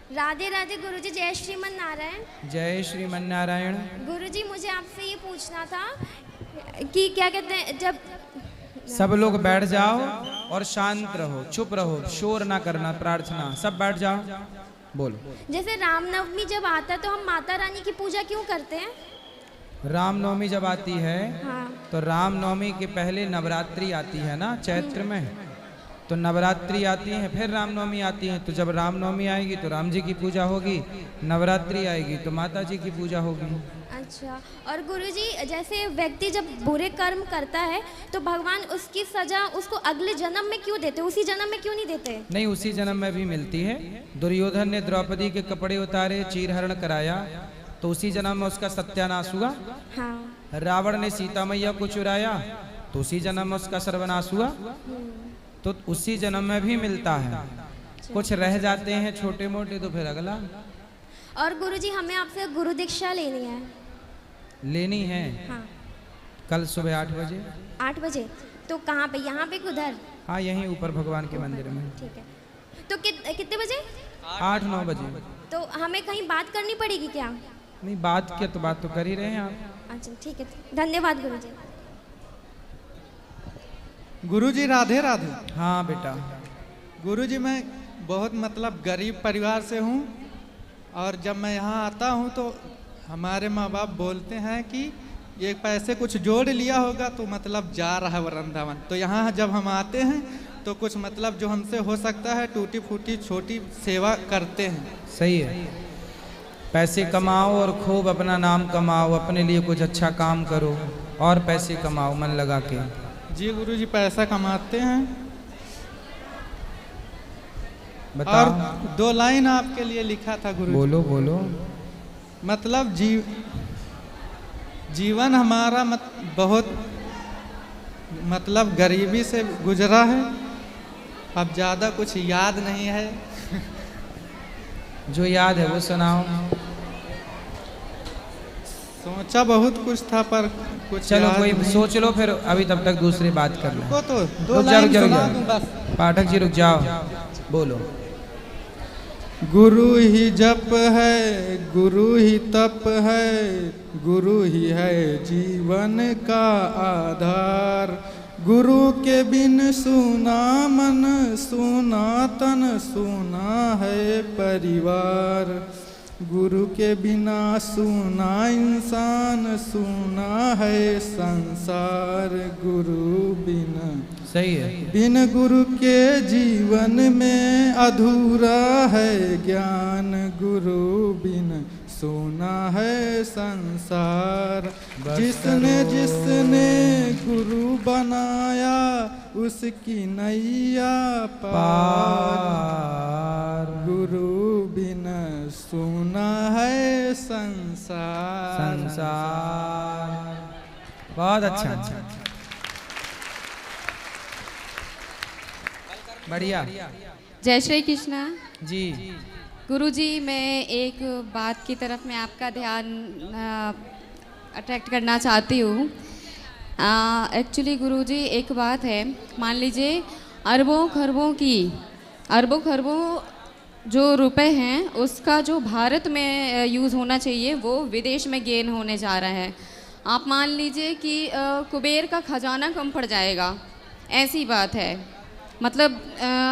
राधे राधे गुरुजी, जय श्रीमन नारायण। जय श्रीमन नारायण। गुरुजी मुझे आपसे ये पूछना था कि क्या कहते हैं, जब सब लोग बैठ जाओ और शांत रहो, चुप रहो, शोर ना करना, प्रार्थना, सब बैठ जाओ, बोलो। जैसे रामनवमी जब आता है तो हम माता रानी की पूजा क्यों करते हैं? रामनवमी जब आती है हाँ। तो रामनवमी के पहले नवरात्रि आती है ना, चैत्र में, तो नवरात्रि आती है, फिर रामनवमी आती है। तो जब रामनवमी आएगी तो राम जी की पूजा होगी, नवरात्रि आएगी तो माता जी की पूजा होगी। अच्छा, और गुरुजी जैसे व्यक्ति जब बुरे कर्म करता है तो भगवान उसकी सजा उसको अगले जन्म में क्यों देते, उसी जन्म में क्यों नहीं देते? नहीं, उसी जन्म में भी मिलती है। दुर्योधन ने द्रौपदी के कपड़े उतारे, चीरहरण कराया, तो उसी जन्म में उसका सत्यानाश हुआ। हाँ। रावण ने सीता मैया को चुराया तो उसी जन्म में उसका सर्वनाश हुआ। तो उसी जन्म में भी मिलता है, कुछ रह जाते हैं छोटे मोटे तो फिर अगला। और गुरुजी हमें आपसे गुरु दीक्षा लेनी है। लेनी है? हाँ। कल सुबह 8 बजे। 8 बजे? तो कहाँ पे, यहाँ पे किधर? हाँ, यहीं ऊपर भगवान के मंदिर में। ठीक है, तो कितने बजे? 8-9 बजे। तो हमें कहीं बात करनी पड़ेगी क्या? नहीं, बात क्या, तो बात तो कर ही रहे हैं आप। अच्छा ठीक है, धन्यवाद गुरुजी। गुरुजी राधे राधे। हाँ बेटा। गुरुजी मैं बहुत मतलब गरीब परिवार से हूँ, और जब मैं यहाँ आता हूँ तो हमारे माँ बाप बोलते हैं कि ये पैसे कुछ जोड़ लिया होगा तो मतलब जा रहा है वृंदावन। तो यहाँ जब हम आते हैं तो कुछ मतलब जो हमसे हो सकता है टूटी फूटी छोटी सेवा करते हैं। सही है, पैसे कमाओ और खूब अपना नाम कमाओ, अपने लिए कुछ अच्छा काम करो और पैसे कमाओ मन लगा के। जी गुरुजी पैसा कमाते हैं। बताओ। और 2 लाइन आपके लिए लिखा था गुरुजी। बोलो बोलो। मतलब जीवन हमारा बहुत मतलब गरीबी से गुजरा है, अब ज़्यादा कुछ याद नहीं है। जो याद है वो सुनाओ। सोचा बहुत कुछ था पर कुछ चलो कोई नहीं। सोच लो, फिर अभी तब तक दूसरी बात कर लो। को तो 2 रुक लाइन जाओ, सुना दूं बस। पाठक जी रुक जाओ, बोलो। गुरु ही जप है, गुरु ही तप है, गुरु ही है जीवन का आधार। गुरु के बिन सूना मन, सूना तन, सूना है परिवार। गुरु के बिना सूना इंसान, सूना है संसार। गुरु बिना, सही है, बिन गुरु के जीवन में अधूरा है ज्ञान। गुरु बिन सोना है संसार। जिसने जिसने गुरु बनाया उसकी नैया पार। गुरु बिन सोना है संसार। संसार। बहुत अच्छा, बढ़िया। जय श्री कृष्णा जी। गुरुजी, मैं एक बात की तरफ मैं आपका ध्यान अट्रैक्ट करना चाहती हूँ। एक्चुअली गुरुजी एक बात है, मान लीजिए अरबों खरबों जो रुपए हैं उसका जो भारत में यूज़ होना चाहिए वो विदेश में गेन होने जा रहा है। आप मान लीजिए कि कुबेर का खजाना कम पड़ जाएगा, ऐसी बात है। मतलब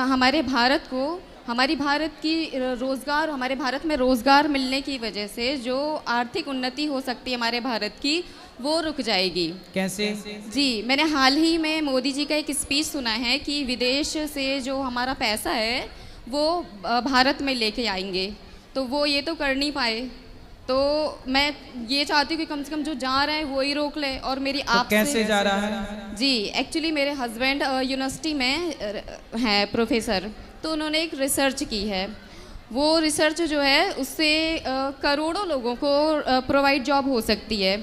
हमारे भारत को, हमारी भारत की रोज़गार, हमारे भारत में रोज़गार मिलने की वजह से जो आर्थिक उन्नति हो सकती है हमारे भारत की, वो रुक जाएगी। कैसे? जी, मैंने हाल ही में मोदी जी का एक स्पीच सुना है कि विदेश से जो हमारा पैसा है वो भारत में लेके आएंगे, तो वो ये तो कर नहीं पाए। तो मैं ये चाहती हूँ कि कम से कम जो जा रहा है वो ही रोक ले। और मेरी तो आपसे कैसे जा रहा है? जी, एक्चुअली मेरे हस्बैंड यूनिवर्सिटी में हैं प्रोफेसर, तो उन्होंने एक रिसर्च की है। वो रिसर्च जो है उससे करोड़ों लोगों को प्रोवाइड जॉब हो सकती है,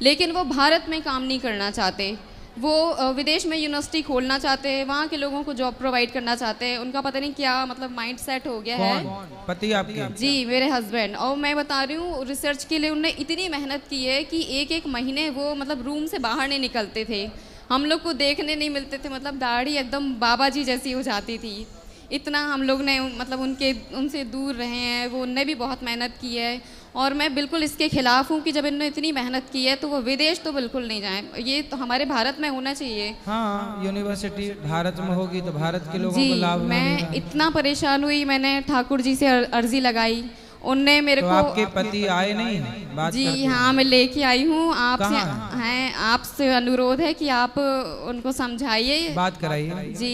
लेकिन वो भारत में काम नहीं करना चाहते। वो विदेश में यूनिवर्सिटी खोलना चाहते हैं, वहाँ के लोगों को जॉब प्रोवाइड करना चाहते हैं। उनका पता नहीं क्या मतलब माइंड सेट हो गया है। पति आपके? जी, मेरे हस्बैंड। और मैं बता रही हूँ, रिसर्च के लिए उन्होंने इतनी मेहनत की है कि एक महीने वो मतलब रूम से बाहर नहीं निकलते थे, हम लोग को देखने नहीं मिलते थे, मतलब दाढ़ी एकदम बाबा जी जैसी हो जाती थी। इतना हम लोग ने मतलब उनसे दूर रहे हैं, वो उनने भी बहुत मेहनत की है। और मैं बिल्कुल इसके खिलाफ़ हूँ कि जब इन्होंने इतनी मेहनत की है तो वो विदेश तो बिल्कुल नहीं जाएं, ये तो हमारे भारत में होना चाहिए। हाँ, यूनिवर्सिटी भारत में होगी तो भारत के लोगों को जी, लाभ मैं मिलेगा। इतना परेशान हुई, मैंने ठाकुर जी से अर्जी लगाई, उनने मेरे तो को आपके पति आए नहीं बात जी करके? हाँ, मैं लेके आई हूँ। कहाँ आपसे अनुरोध है कि आप उनको समझाइए, बात कराइए। जी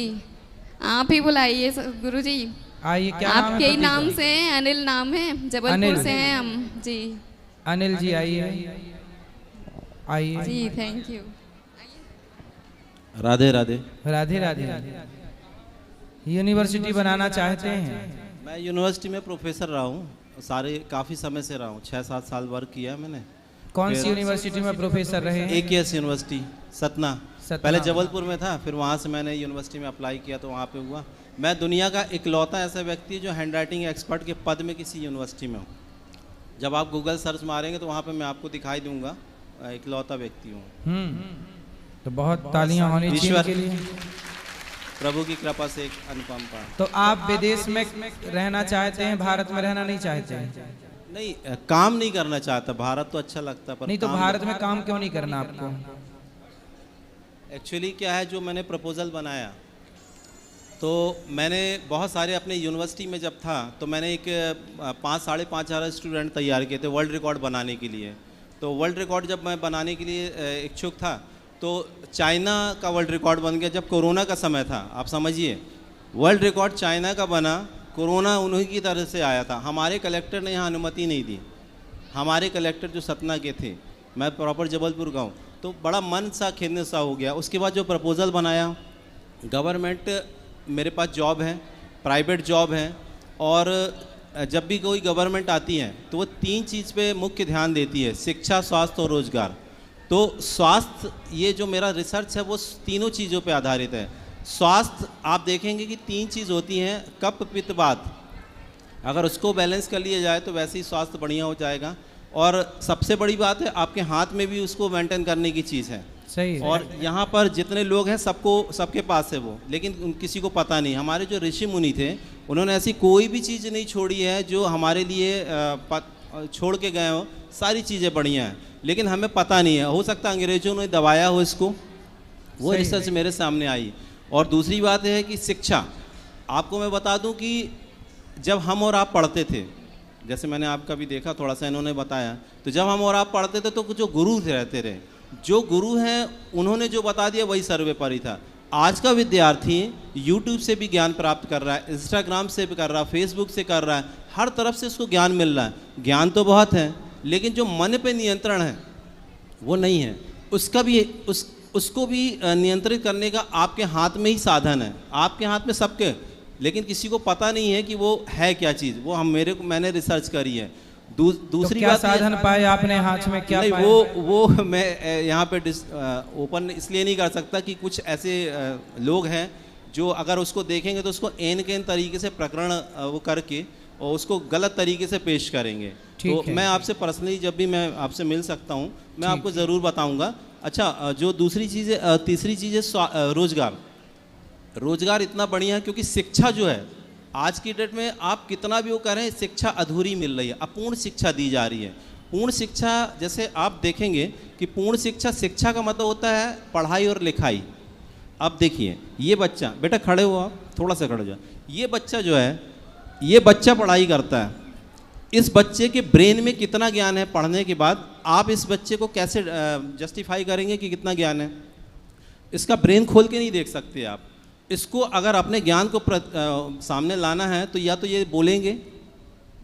आप ही बुलाइए गुरु जी। आइए, क्या नाम है आपके ही पति नाम का? से हैं, अनिल नाम है, जबलपुर अनिल। से हैं हम जी। अनिल जी आइए, आइए। जी thank you. Radhe Radhe. Radhe Radhe. University बनाना चाहते हैं? मैं यूनिवर्सिटी में प्रोफेसर रहा हूँ, सारे काफ़ी समय से रहा हूँ, 6-7 साल वर्क किया है मैंने। कौन सी फिर यूनिवर्सिटी में प्रोफेसर रहे हैं? AKS university Satna. पहले जबलपुर में था, फिर वहाँ से मैंने यूनिवर्सिटी में अप्लाई किया तो वहाँ पे हुआ। मैं दुनिया का इकलौता ऐसा व्यक्ति जो हैंड राइटिंग एक्सपर्ट के पद में किसी यूनिवर्सिटी में हूँ। जब आप गूगल सर्च मारेंगे तो वहाँ पे मैं आपको दिखाई दूंगा, इकलौता व्यक्ति हूँ। तो बहुत तालियां होनी चाहिए ईश्वर के लिए। प्रभु की कृपा से एक अनुपम पा। तो आप विदेश में रहना चाहते हैं, भारत में रहना नहीं चाहते हैं? नहीं, काम नहीं करना चाहता, भारत तो अच्छा लगता पर नहीं तो भारत में काम क्यों नहीं करना आपको? एक्चुअली क्या है, जो मैंने प्रपोज़ल बनाया तो मैंने बहुत सारे अपने यूनिवर्सिटी में जब था तो मैंने एक 5,500 स्टूडेंट तैयार किए थे वर्ल्ड रिकॉर्ड बनाने के लिए। तो वर्ल्ड रिकॉर्ड जब मैं बनाने के लिए इच्छुक था तो चाइना का वर्ल्ड रिकॉर्ड बन गया जब कोरोना का समय था। आप समझिए, वर्ल्ड रिकॉर्ड चाइना का बना, कोरोना उन्हीं की तरफ से आया था। हमारे कलेक्टर ने यहाँ अनुमति नहीं दी। हमारे कलेक्टर जो सतना के थे, मैं प्रॉपर जबलपुर का हूँ, तो बड़ा मन सा खिन्न सा हो गया। उसके बाद जो प्रपोज़ल बनाया, गवर्नमेंट मेरे पास जॉब है, प्राइवेट जॉब है, और जब भी कोई गवर्नमेंट आती है तो वो 3 चीज़ पे मुख्य ध्यान देती है, शिक्षा, स्वास्थ्य और रोजगार। तो स्वास्थ्य, ये जो मेरा रिसर्च है वो तीनों चीज़ों पे आधारित है। स्वास्थ्य आप देखेंगे कि 3 चीज़ होती हैं, कफ, पित्त, वात। अगर उसको बैलेंस कर लिया जाए तो वैसे ही स्वास्थ्य बढ़िया हो जाएगा। और सबसे बड़ी बात है, आपके हाथ में भी उसको मेंटेन करने की चीज़ है। सही है। और यहाँ पर जितने लोग हैं सबके पास है वो, लेकिन किसी को पता नहीं। हमारे जो ऋषि मुनि थे उन्होंने ऐसी कोई भी चीज़ नहीं छोड़ी है जो हमारे लिए छोड़ के गए हो। सारी चीज़ें बढ़िया हैं, लेकिन हमें पता नहीं है। हो सकता है अंग्रेजों ने दबाया हो इसको, वो रिसर्च मेरे सामने आई। और दूसरी बात है कि शिक्षा, आपको मैं बता दूं कि जब हम और आप पढ़ते थे, जैसे मैंने आपका भी देखा थोड़ा सा इन्होंने बताया, तो जब हम और आप पढ़ते थे तो जो गुरु रहते रहे, जो गुरु हैं उन्होंने जो बता दिया वही सर्वोपरि था। आज का विद्यार्थी YouTube से भी ज्ञान प्राप्त कर रहा है, इंस्टाग्राम से भी कर रहा है, फेसबुक से कर रहा है, हर तरफ से उसको ज्ञान मिल रहा है। ज्ञान तो बहुत है, लेकिन जो मन पे नियंत्रण है वो नहीं है। उसको भी नियंत्रित करने का आपके हाथ में ही साधन है, आपके हाथ में सबके, लेकिन किसी को पता नहीं है कि वो है क्या चीज़। वो मैंने रिसर्च करी है। दूसरी क्या बात साधन पाए आपने हाथ में, क्या नहीं, पाए? वो मैं यहाँ पे ओपन इसलिए नहीं कर सकता कि कुछ ऐसे लोग हैं जो अगर उसको देखेंगे तो उसको एन के एन तरीके से प्रकरण वो करके और उसको गलत तरीके से पेश करेंगे। तो मैं आपसे पर्सनली जब भी मैं आपसे मिल सकता हूँ मैं आपको ज़रूर बताऊँगा। अच्छा, जो दूसरी चीज़ है, तीसरी चीज़ है रोजगार। रोजगार इतना बढ़िया है क्योंकि शिक्षा जो है आज की डेट में आप कितना भी वो कह रहे हैं, शिक्षा अधूरी मिल रही है, अपूर्ण शिक्षा दी जा रही है। पूर्ण शिक्षा, जैसे आप देखेंगे कि पूर्ण शिक्षा का मतलब होता है पढ़ाई और लिखाई। अब देखिए, ये बच्चा, बेटा खड़े हो आप, थोड़ा सा खड़े हो जाओ। ये बच्चा जो है, ये बच्चा पढ़ाई करता है, इस बच्चे के ब्रेन में कितना ज्ञान है पढ़ने के बाद, आप इस बच्चे को कैसे जस्टिफाई करेंगे कि कितना ज्ञान है? इसका ब्रेन खोल के नहीं देख सकते आप। इसको अगर अपने ज्ञान को सामने लाना है तो या तो ये बोलेंगे,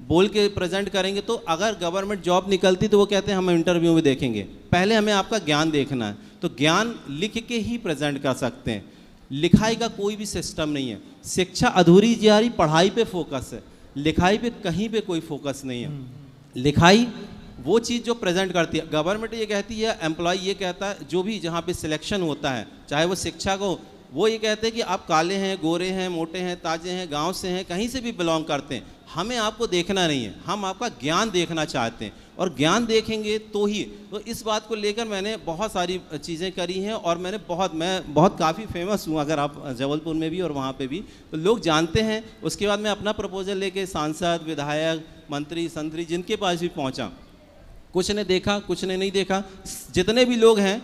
बोल के प्रेजेंट करेंगे। तो अगर गवर्नमेंट जॉब निकलती तो वो कहते हैं हम इंटरव्यू में देखेंगे, पहले हमें आपका ज्ञान देखना है। तो ज्ञान लिख के ही प्रेजेंट कर सकते हैं, लिखाई का कोई भी सिस्टम नहीं है। शिक्षा अधूरी जा रही, पढ़ाई पे फोकस है, लिखाई पे कहीं पे कोई फोकस नहीं है। लिखाई वो चीज़ जो प्रेजेंट करती है, गवर्नमेंट ये कहती है, एम्प्लॉय ये कहता है, जो भी जहाँ पे सिलेक्शन होता है, चाहे वो शिक्षा को वो ये कहते हैं कि आप काले हैं, गोरे हैं, मोटे हैं, ताजे हैं, गांव से हैं, कहीं से भी बिलोंग करते हैं, हमें आपको देखना नहीं है, हम आपका ज्ञान देखना चाहते हैं, और ज्ञान देखेंगे तो ही। तो इस बात को लेकर मैंने बहुत सारी चीज़ें करी हैं, और मैं बहुत काफ़ी फेमस हूँ, अगर आप जबलपुर में भी और वहाँ पे भी, तो लोग जानते हैं। उसके बाद मैं अपना प्रपोजल लेके सांसद, विधायक, मंत्री, संतरी, जिनके पास भी पहुँचा, कुछ ने देखा, कुछ ने नहीं देखा। जितने भी लोग हैं,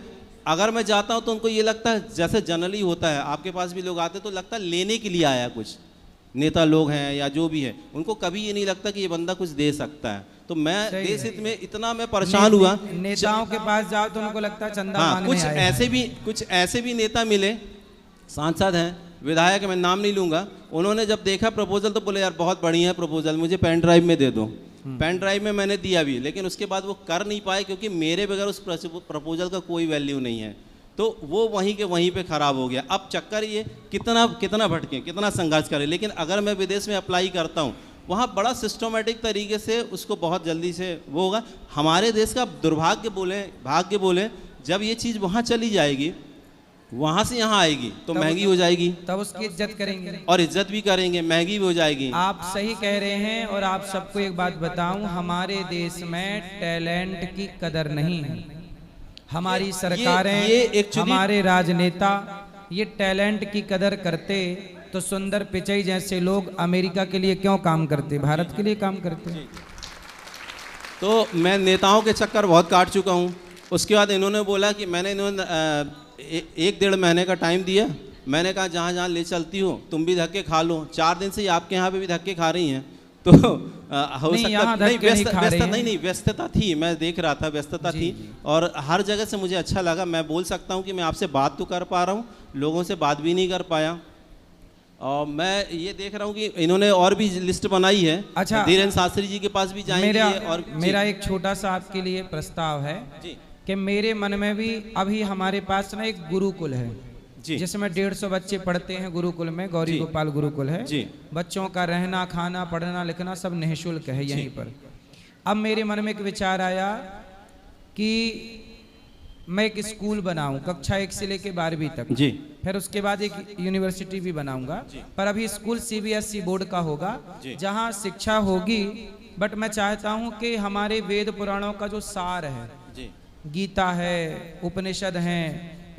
अगर मैं जाता हूँ तो उनको ये लगता है, जैसे जनरली होता है, आपके पास भी लोग आते तो लगता है लेने के लिए आया, कुछ नेता लोग हैं या जो भी है, उनको कभी ये नहीं लगता कि ये बंदा कुछ दे सकता है। तो मैं देश हित में इतना मैं परेशान हुआ। नेताओं के पास जाओ तो उनको लगता है चंदा हाँ, मांगने आए हैं। कुछ ऐसे भी नेता मिले, सांसद हैं, विधायक, मैं नाम नहीं लूँगा, उन्होंने जब देखा प्रपोजल तो बोले यार बहुत बढ़िया है प्रपोजल, मुझे पेन ड्राइव में दे दो। पेन ड्राइव में मैंने दिया भी, लेकिन उसके बाद वो कर नहीं पाए, क्योंकि मेरे बगैर उस प्रपोजल का कोई वैल्यू नहीं है। तो वो वहीं के वहीं पे ख़राब हो गया। अब चक्कर ये कितना भटके, कितना संघर्ष करें, लेकिन अगर मैं विदेश में अप्लाई करता हूँ, वहाँ बड़ा सिस्टमेटिक तरीके से उसको बहुत जल्दी से वो होगा। हमारे देश का दुर्भाग्य बोले, भाग्य बोले, जब ये चीज़ वहाँ चली जाएगी, वहाँ से यहाँ आएगी तो महंगी हो जाएगी, तब उसकी इज्जत करेंगे और इज्जत भी करेंगे, महंगी भी हो जाएगी। आप सही कह रहे हैं। और आप सबको एक बात बताऊं, हमारे देश में टैलेंट की कदर नहीं है। हमारी सरकारें, हमारे राजनेता ये टैलेंट की कदर करते तो सुंदर पिचई जैसे लोग अमेरिका के लिए क्यों काम करते, भारत के लिए काम करते। तो मैं नेताओं के चक्कर बहुत काट चुका हूँ। उसके बाद इन्होंने बोला कि इन्होंने 1-1.5 महीने का टाइम दिया। मैंने कहा जहाँ जहाँ ले चलती हो तुम भी धक्के खा लो। 4 दिन से आपके यहाँ पे भी धक्के खा रही हैं, तो हो सकता नहीं, व्यस्तता थी, मैं देख रहा था, व्यस्तता थी, और हर जगह से मुझे अच्छा लगा। मैं बोल सकता हूँ कि मैं आपसे बात तो कर पा रहा हूँ, लोगों से बात भी नहीं कर पाया। और मैं ये देख रहा हूँ कि इन्होंने और भी लिस्ट बनाई है। अच्छा, धीरेन्द्र शास्त्री जी के पास भी जाएंगे। और मेरा एक छोटा सा आपके लिए प्रस्ताव है कि मेरे मन में भी अभी हमारे पास ना एक गुरुकुल है जिसमें 150 बच्चे पढ़ते हैं। गुरुकुल में गौरी गोपाल गुरुकुल है। बच्चों का रहना, खाना, पढ़ना, लिखना सब निःशुल्क है यहीं पर। अब मेरे मन में एक विचार आया कि मैं एक स्कूल बनाऊं, कक्षा 1 से लेके 12वीं तक, फिर उसके बाद एक यूनिवर्सिटी भी बनाऊंगा। पर अभी स्कूल CBSE बोर्ड का होगा, जहां शिक्षा होगी। बट मैं चाहता हूं कि हमारे वेद पुराणों का जो सार है, गीता है, उपनिषद हैं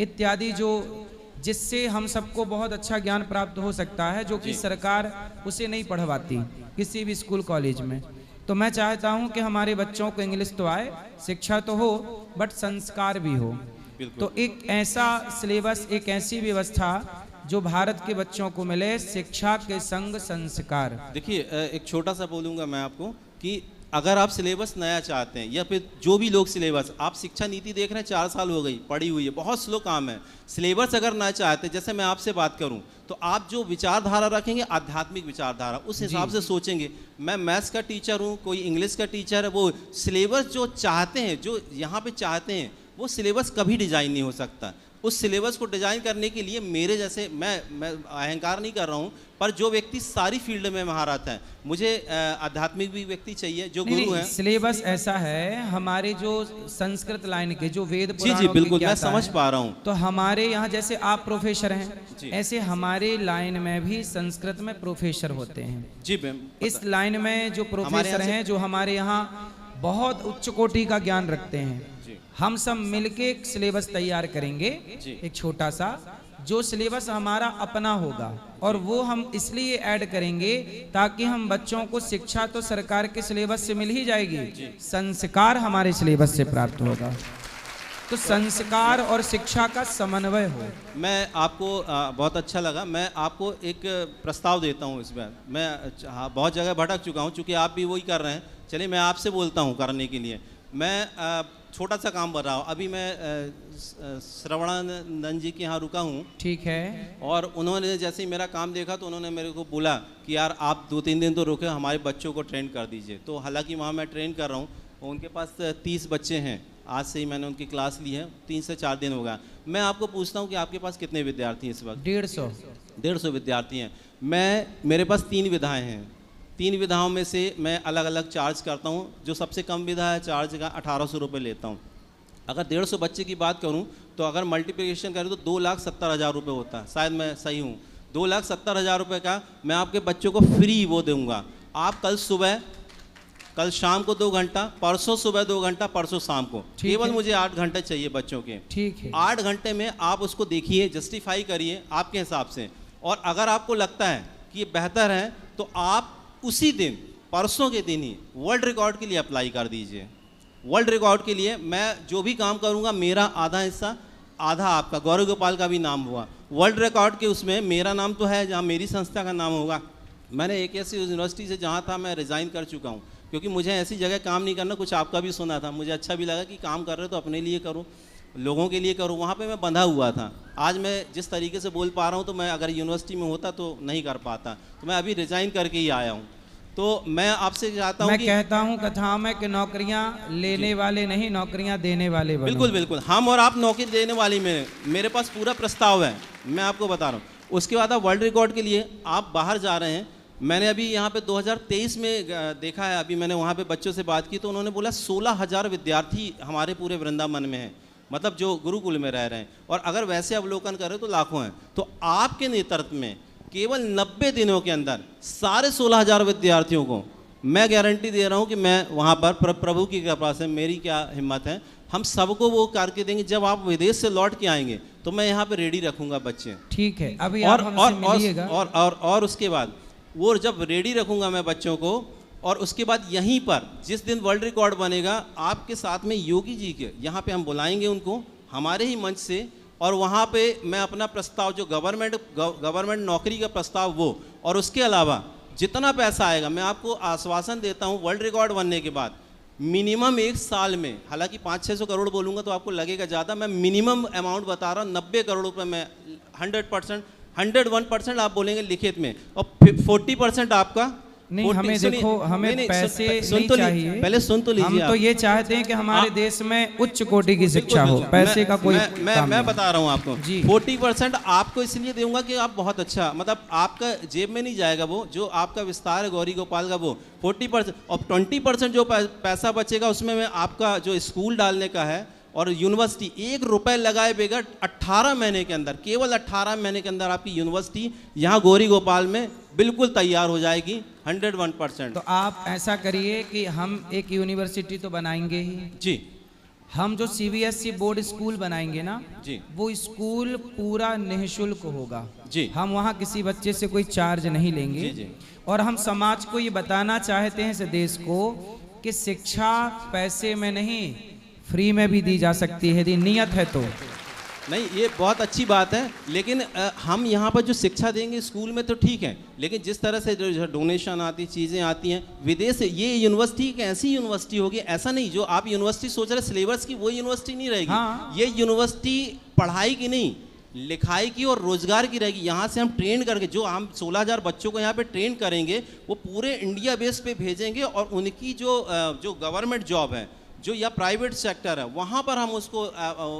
इत्यादि, जो जिससे हम सबको बहुत अच्छा ज्ञान प्राप्त हो सकता है, जो कि सरकार उसे नहीं पढ़वाती किसी भी स्कूल कॉलेज में। तो मैं चाहता हूं कि हमारे बच्चों को इंग्लिश तो आए, शिक्षा तो हो, बट संस्कार भी हो। तो एक ऐसा सिलेबस, एक ऐसी व्यवस्था जो भारत के बच्चों को मिले, शिक्षा के संग संस्कार। देखिए, एक छोटा सा बोलूँगा मैं आपको कि अगर आप सिलेबस नया चाहते हैं, या फिर जो भी लोग सिलेबस, आप शिक्षा नीति देख रहे हैं 4 साल हो गई पड़ी हुई है, बहुत स्लो काम है। सिलेबस अगर ना चाहते, जैसे मैं आपसे बात करूं, तो आप जो विचारधारा रखेंगे, आध्यात्मिक विचारधारा, उस हिसाब से सोचेंगे। मैं मैथ्स का टीचर हूं, कोई इंग्लिश का टीचर है, वो सिलेबस जो चाहते हैं, जो यहाँ पे चाहते हैं, वो सिलेबस कभी डिजाइन नहीं हो सकता। उस सिलेबस को डिजाइन करने के लिए मेरे जैसे, मैं अहंकार नहीं कर रहा हूँ, पर जो व्यक्ति सारी फील्ड में महारत है, मुझे आध्यात्मिक भी व्यक्ति चाहिए जो गुरु हैं। सिलेबस ऐसा है, हमारे जो संस्कृत लाइन के जो वेद पुराणों जी बिल्कुल, मैं समझ पा रहा हूँ। तो हमारे यहाँ जैसे आप प्रोफेसर हैं, ऐसे हमारे लाइन में भी संस्कृत में प्रोफेसर होते हैं। जी, इस लाइन में जो प्रोफेसर हैं, जो हमारे यहाँ बहुत उच्च कोटि का ज्ञान रखते हैं, हम सब मिलके एक सिलेबस तैयार करेंगे, एक छोटा सा, जो सिलेबस हमारा अपना होगा। और वो हम इसलिए ऐड करेंगे ताकि हम बच्चों को शिक्षा तो सरकार के सिलेबस से मिल ही जाएगी, संस्कार हमारे सिलेबस से प्राप्त होगा। तो संस्कार और शिक्षा का समन्वय हो। मैं आपको बहुत अच्छा लगा। मैं आपको एक प्रस्ताव देता हूँ इस बार। मैं बहुत जगह भटक चुका हूँ, चूँकि आप भी वही कर रहे हैं। चलिए मैं आपसे बोलता हूँ करने के लिए। मैं छोटा सा काम कर रहा हूँ। अभी मैं श्रवणानंद जी के यहाँ रुका हूँ। ठीक है। और उन्होंने जैसे ही मेरा काम देखा तो उन्होंने मेरे को बोला कि यार आप 2-3 दिन तो रुके, हमारे बच्चों को ट्रेन कर दीजिए। तो हालांकि वहाँ मैं ट्रेन कर रहा हूँ। उनके पास 30 बच्चे हैं। आज से ही मैंने उनकी क्लास ली है, 3 से 4 दिन होगा। मैं आपको पूछता हूँ कि आपके पास कितने विद्यार्थी हैं इस वक्त? 150 विद्यार्थी हैं। मेरे पास 3 विधाएँ हैं। 3 विधाओं में से मैं अलग अलग चार्ज करता हूँ। जो सबसे कम विधा है, चार्ज का 1800 रुपये लेता हूँ। अगर 150 बच्चे की बात करूं तो अगर मल्टीप्लिकेशन करें तो 2,70,000 रुपये होता है, शायद मैं सही हूं। 2,70,000 रुपये का मैं आपके बच्चों को फ्री वो दूंगा। आप कल सुबह, कल शाम को 2 घंटा, परसों सुबह 2 घंटा, परसों शाम को, केवल मुझे 8 घंटे चाहिए बच्चों के। ठीक है। 8 घंटे में आप उसको देखिए, जस्टिफाई करिए आपके हिसाब से, और अगर आपको लगता है कि ये बेहतर है तो आप उसी दिन, परसों के दिन ही वर्ल्ड रिकॉर्ड के लिए अप्लाई कर दीजिए। वर्ल्ड रिकॉर्ड के लिए मैं जो भी काम करूंगा, मेरा आधा हिस्सा, आधा आपका, गौरव गोपाल का भी नाम हुआ वर्ल्ड रिकॉर्ड के, उसमें मेरा नाम तो है, जहाँ मेरी संस्था का नाम होगा। मैंने एक ऐसी यूनिवर्सिटी से जहाँ था मैं रिज़ाइन कर चुका हूँ, क्योंकि मुझे ऐसी जगह काम नहीं करना। कुछ आपका भी सुना था, मुझे अच्छा भी लगा कि काम कर रहे हो तो अपने लिए करो, लोगों के लिए करो। वहाँ पे मैं बंधा हुआ था। आज मैं जिस तरीके से बोल पा रहा हूँ तो मैं अगर यूनिवर्सिटी में होता तो नहीं कर पाता, तो मैं अभी रिज़ाइन करके ही आया हूँ। तो मैं आपसे चाहता हूँ मैं कि कहता हूँ कथाओं में कि नौकरियाँ लेने वाले नहीं, नौकरियाँ देने वाले बनो। बिल्कुल बिल्कुल, हम और आप नौकरी देने वाली में, मेरे पास पूरा प्रस्ताव है, मैं आपको बता रहा हूँ। उसके बाद आप वर्ल्ड रिकॉर्ड के लिए आप बाहर जा रहे हैं। मैंने अभी यहाँ पे 2023 में देखा है, अभी मैंने वहाँ पे बच्चों से बात की तो उन्होंने बोला 16,000 विद्यार्थी हमारे पूरे वृंदावन में हैं, मतलब जो गुरुकुल में रह रहे हैं, और अगर वैसे अवलोकन करें तो लाखों हैं। तो आपके नेतृत्व में केवल 90 दिनों के अंदर साढ़े 16,000 विद्यार्थियों को मैं गारंटी दे रहा हूँ कि मैं वहाँ पर प्रभु की कृपा से, मेरी क्या हिम्मत है, हम सबको वो करके देंगे। जब आप विदेश से लौट के आएंगे तो मैं यहाँ पे रेडी रखूँगा बच्चे। ठीक है, अभी और आप हमसे मिलिएगा। और उसके बाद वो जब रेडी रखूँगा मैं बच्चों को, और उसके बाद यहीं पर जिस दिन वर्ल्ड रिकॉर्ड बनेगा, आपके साथ में योगी जी के यहाँ पे हम बुलाएंगे उनको हमारे ही मंच से, और वहाँ पे मैं अपना प्रस्ताव जो गवर्नमेंट नौकरी का प्रस्ताव वो, और उसके अलावा जितना पैसा आएगा, मैं आपको आश्वासन देता हूँ वर्ल्ड रिकॉर्ड बनने के बाद मिनिमम 1 साल में, हालांकि 500-600 करोड़ बोलूँगा तो आपको लगेगा ज़्यादा, मैं मिनिमम अमाउंट बता रहा हूँ, 90 करोड़ रुपये में 100%, 101% आप बोलेंगे लिखित में, और 40% आपका नहीं। हमें देखो, हमें पैसे नहीं चाहिए, पहले सुन तो लीजिए। हम तो ये चाहते हैं कि हमारे देश में उच्च कोटि की शिक्षा हो, पैसे का कोई मैं बता रहा हूँ आपको जी। 40% आपको इसलिए दूंगा कि आप बहुत अच्छा, मतलब आपका जेब में नहीं जाएगा वो, जो आपका विस्तार है गौरी गोपाल का वो 40%, और 20% जो पैसा बचेगा उसमें मैं आपका जो स्कूल डालने का है और यूनिवर्सिटी, 1 रुपए लगाए बगैर 18 महीने के अंदर, केवल 18 महीने के अंदर आपकी यूनिवर्सिटी यहाँ गौरी गोपाल में बिल्कुल तैयार हो जाएगी 101%। तो आप ऐसा करिए कि हम एक यूनिवर्सिटी तो बनाएंगे ही जी, हम जो CBSE बोर्ड स्कूल बनाएंगे ना जी, वो स्कूल पूरा निःशुल्क होगा जी। हम वहाँ किसी बच्चे से कोई चार्ज नहीं लेंगे जी, जी। और हम समाज को ये बताना चाहते हैं, इस देश को, कि शिक्षा पैसे में नहीं, फ्री में भी दी जा सकती है, यदि नियत है तो। नहीं, ये बहुत अच्छी बात है, लेकिन हम यहाँ पर जो शिक्षा देंगे स्कूल में तो ठीक है, लेकिन जिस तरह से जो डोनेशन आती, चीज़ें आती हैं विदेश से, ये यूनिवर्सिटी एक ऐसी यूनिवर्सिटी होगी, ऐसा नहीं जो आप यूनिवर्सिटी सोच रहे सिलेबस की, वो यूनिवर्सिटी नहीं रहेगी। हाँ। ये यूनिवर्सिटी पढ़ाई की नहीं, लिखाई की और रोजगार की रहेगी। यहाँ से हम ट्रेन करके, जो हम 16,000 बच्चों को यहाँ पे ट्रेन करेंगे, वो पूरे इंडिया बेस पे भेजेंगे, और उनकी जो गवर्नमेंट जॉब है, जो या प्राइवेट सेक्टर है, वहाँ पर हम उसको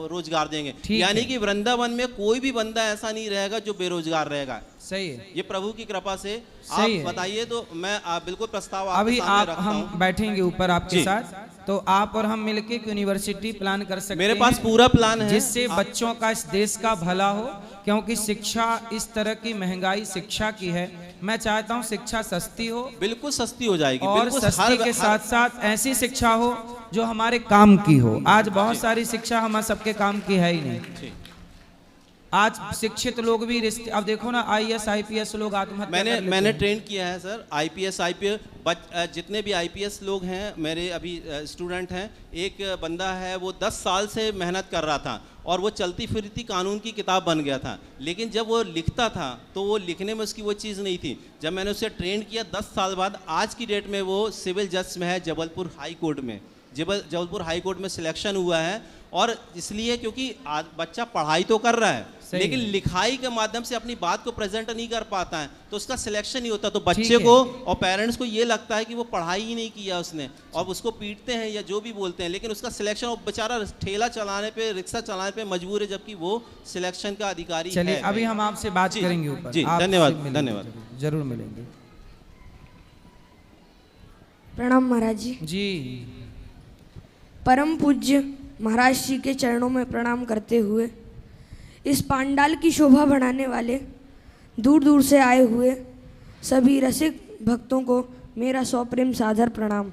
रोजगार देंगे। यानी कि वृंदावन में कोई भी बंदा ऐसा नहीं रहेगा जो बेरोजगार रहेगा। सही है, ये प्रभु की कृपा से। आप सही है। बताइए तो मैं बिल्कुल प्रस्ताव अभी आपके सामने आप रखता हम हूं। बैठेंगे ऊपर आपके जी। साथ, तो आप और हम मिलके एक यूनिवर्सिटी प्लान कर सकते हैं। मेरे पास पूरा प्लान है, जिससे बच्चों का, इस देश का भला हो, क्योंकि शिक्षा, इस तरह की महंगाई शिक्षा की है, मैं चाहता हूँ शिक्षा सस्ती हो, बिल्कुल सस्ती हो जाएगी, और बिल्कुल सस्ती के साथ साथ ऐसी शिक्षा हो जो हमारे काम की हो। आज बहुत सारी शिक्षा हमारे सबके काम की है ही नहीं। आज शिक्षित लोग भी रिश्ते, अब देखो ना, IAS IPS लोग आत्महत्या कर लेते मैंने हैं। ट्रेन किया है सर, IPS जितने भी IPS लोग हैं मेरे अभी स्टूडेंट हैं, एक बंदा है वो 10 साल से मेहनत कर रहा था और वो चलती फिरती कानून की किताब बन गया था, लेकिन जब वो लिखता था तो वो लिखने में उसकी वो चीज़ नहीं थी। जब मैंने उसे ट्रेन किया 10 साल बाद, आज की डेट में वो सिविल जज में है, जबलपुर हाई कोर्ट में, जबलपुर हाई कोर्ट में सिलेक्शन हुआ है। और इसलिए क्योंकि बच्चा पढ़ाई तो कर रहा है, लेकिन लिखाई के माध्यम से अपनी बात को प्रेजेंट नहीं कर पाता है, तो उसका सिलेक्शन नहीं होता। तो बच्चे को और पेरेंट्स को ये लगता है कि वो पढ़ाई ही नहीं किया उसने, और उसको पीटते हैं या जो भी बोलते हैं, लेकिन उसका सिलेक्शन, वो बेचारा ठेला चलाने पे, रिक्शा चलाने पे मजबूर है, जबकि वो सिलेक्शन का अधिकारी है। चलिए अभी हम आपसे बात करेंगे ऊपर। जी, धन्यवाद, धन्यवाद, जरूर मिलेंगे। प्रणाम महाराज जी। जी। परम पूज्य महाराज श्री के चरणों में प्रणाम करते हुए इस पांडाल की शोभा बढ़ाने वाले दूर दूर से आए हुए सभी रसिक भक्तों को मेरा सप्रेम सादर प्रणाम।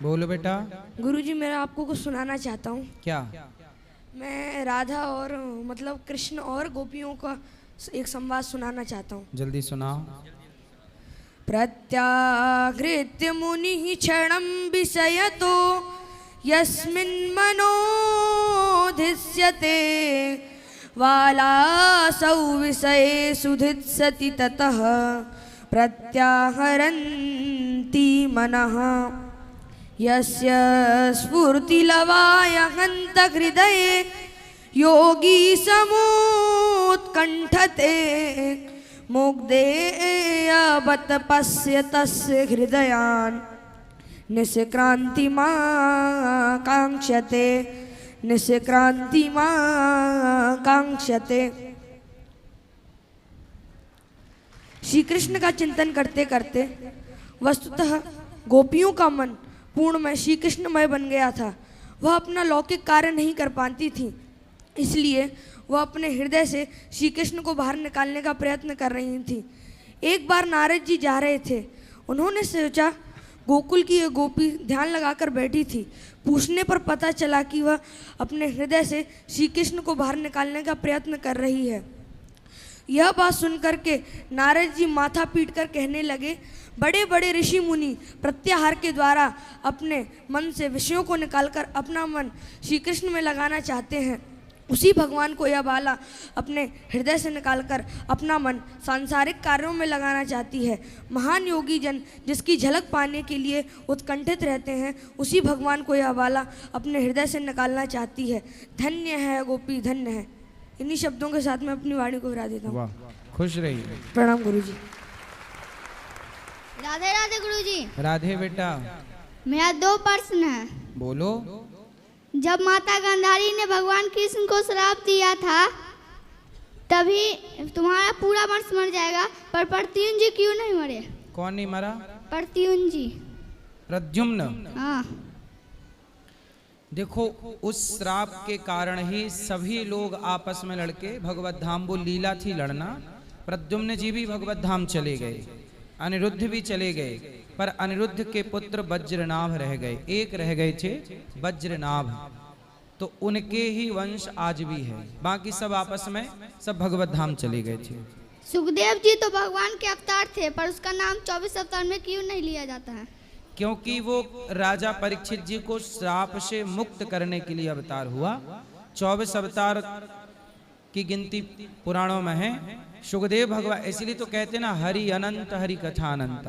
बोलो बेटा। गुरुजी, मैं आपको कुछ सुनाना चाहता हूँ। क्या? मैं राधा और मतलब कृष्ण और गोपियों का एक संवाद सुनाना चाहता हूँ। जल्दी सुनाओ। प्रत्यागृत्य मुनिः क्षणं विषयतो यस्मिन् मनोधिष्यते वालासौ विषये सुधित्सति ततः प्रत्याहरन्ति मनः यस्य स्फूर्तिलवाय हन्त हृदये योगी समुत्कण्ठते मुग्धेयवत् पश्य तस्य हृदयान् निष्क्रान्तिमा काङ्क्षते निष्क्रान्तिमा काङ्क्षते। श्री कृष्ण का चिंतन करते करते वस्तुतः गोपियों का मन पूर्णमय श्री कृष्णमय बन गया था। वह अपना लौकिक कार्य नहीं कर पाती थी, इसलिए वह अपने हृदय से श्री कृष्ण को बाहर निकालने का प्रयत्न कर रही थी। एक बार नारद जी जा रहे थे। उन्होंने सोचा गोकुल की यह गोपी ध्यान लगाकर बैठी थी। पूछने पर पता चला कि वह अपने हृदय से श्री कृष्ण को बाहर निकालने का प्रयत्न कर रही है। यह बात सुनकर के नारद जी माथा पीटकर कहने लगे, बड़े बड़े ऋषि मुनि प्रत्याहार के द्वारा अपने मन से विषयों को निकालकर अपना मन श्री कृष्ण में लगाना चाहते हैं। उसी भगवान को यह बाला अपने हृदय से निकालकर अपना मन सांसारिक कार्यों में लगाना चाहती है। महान योगी जन जिसकी झलक पाने के लिए उत्कंठित रहते हैं, उसी भगवान को यह बाला अपने हृदय से निकालना चाहती है। धन्य है गोपी, धन्य है। इन्हीं शब्दों के साथ मैं अपनी वाणी को विरा देता हूँ। वाह, खुश रहिए। प्रणाम गुरुजी। राधे राधे गुरुजी। राधे बेटा। मेरा 2 प्रश्न है। बोलो। जब माता गांधारी ने भगवान कृष्ण को श्राप दिया था तभी तुम्हारा पूरा वंश मर जाएगा, पर प्रद्युम्न जी क्यों नहीं मरे? कौन नहीं मरा? प्रद्युम्न जी। प्रद्युम्न। हाँ। देखो, उस श्राप के कारण ही सभी लोग आपस में लड़के भगवत धाम, वो लीला थी लड़ना। प्रद्युम्न जी भी भगवत धाम चले गए, अनिरुद्ध भी चले गए, पर अनिरुद्ध के पुत्र वज्रनाभ रह गए। एक रह गए थे वज्रनाभ, तो उनके ही वंश आज भी है। बाकी सब आपस में सब भगवत धाम चले गए थे। सुखदेव जी तो भगवान के अवतार थे, पर उसका नाम 24 अवतार में क्यों नहीं लिया जाता है? क्योंकि वो राजा परीक्षित जी को श्राप से मुक्त करने के लिए अवतार हुआ। 24 अवतार की गिनती पुराणों में है। सुखदेव भगवान, इसलिए तो कहते ना हरि अनंत हरि कथा अनंत।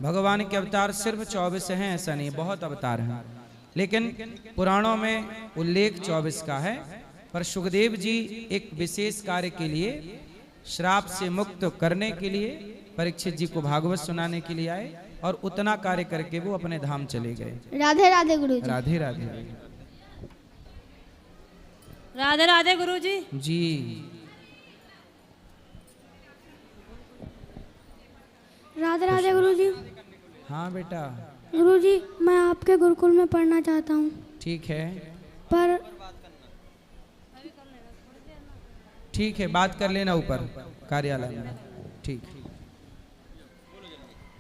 भगवान के अवतार सिर्फ 24 हैं ऐसा नहीं, बहुत अवतार हैं, लेकिन पुराणों में उल्लेख 24 का है। पर सुखदेव जी एक विशेष कार्य के लिए, श्राप से मुक्त करने के लिए परीक्षित जी को भागवत सुनाने के लिए आए, और उतना कार्य करके वो अपने धाम चले गए। राधे राधे गुरु जी। राधे राधे। राधे राधे गुरु जी। जी। राधे राधे गुरुजी। हाँ बेटा। गुरुजी, मैं आपके गुरुकुल में पढ़ना चाहता हूँ। ठीक है, पर ठीक है, बात कर लेना ऊपर कार्यालय में। ठीक।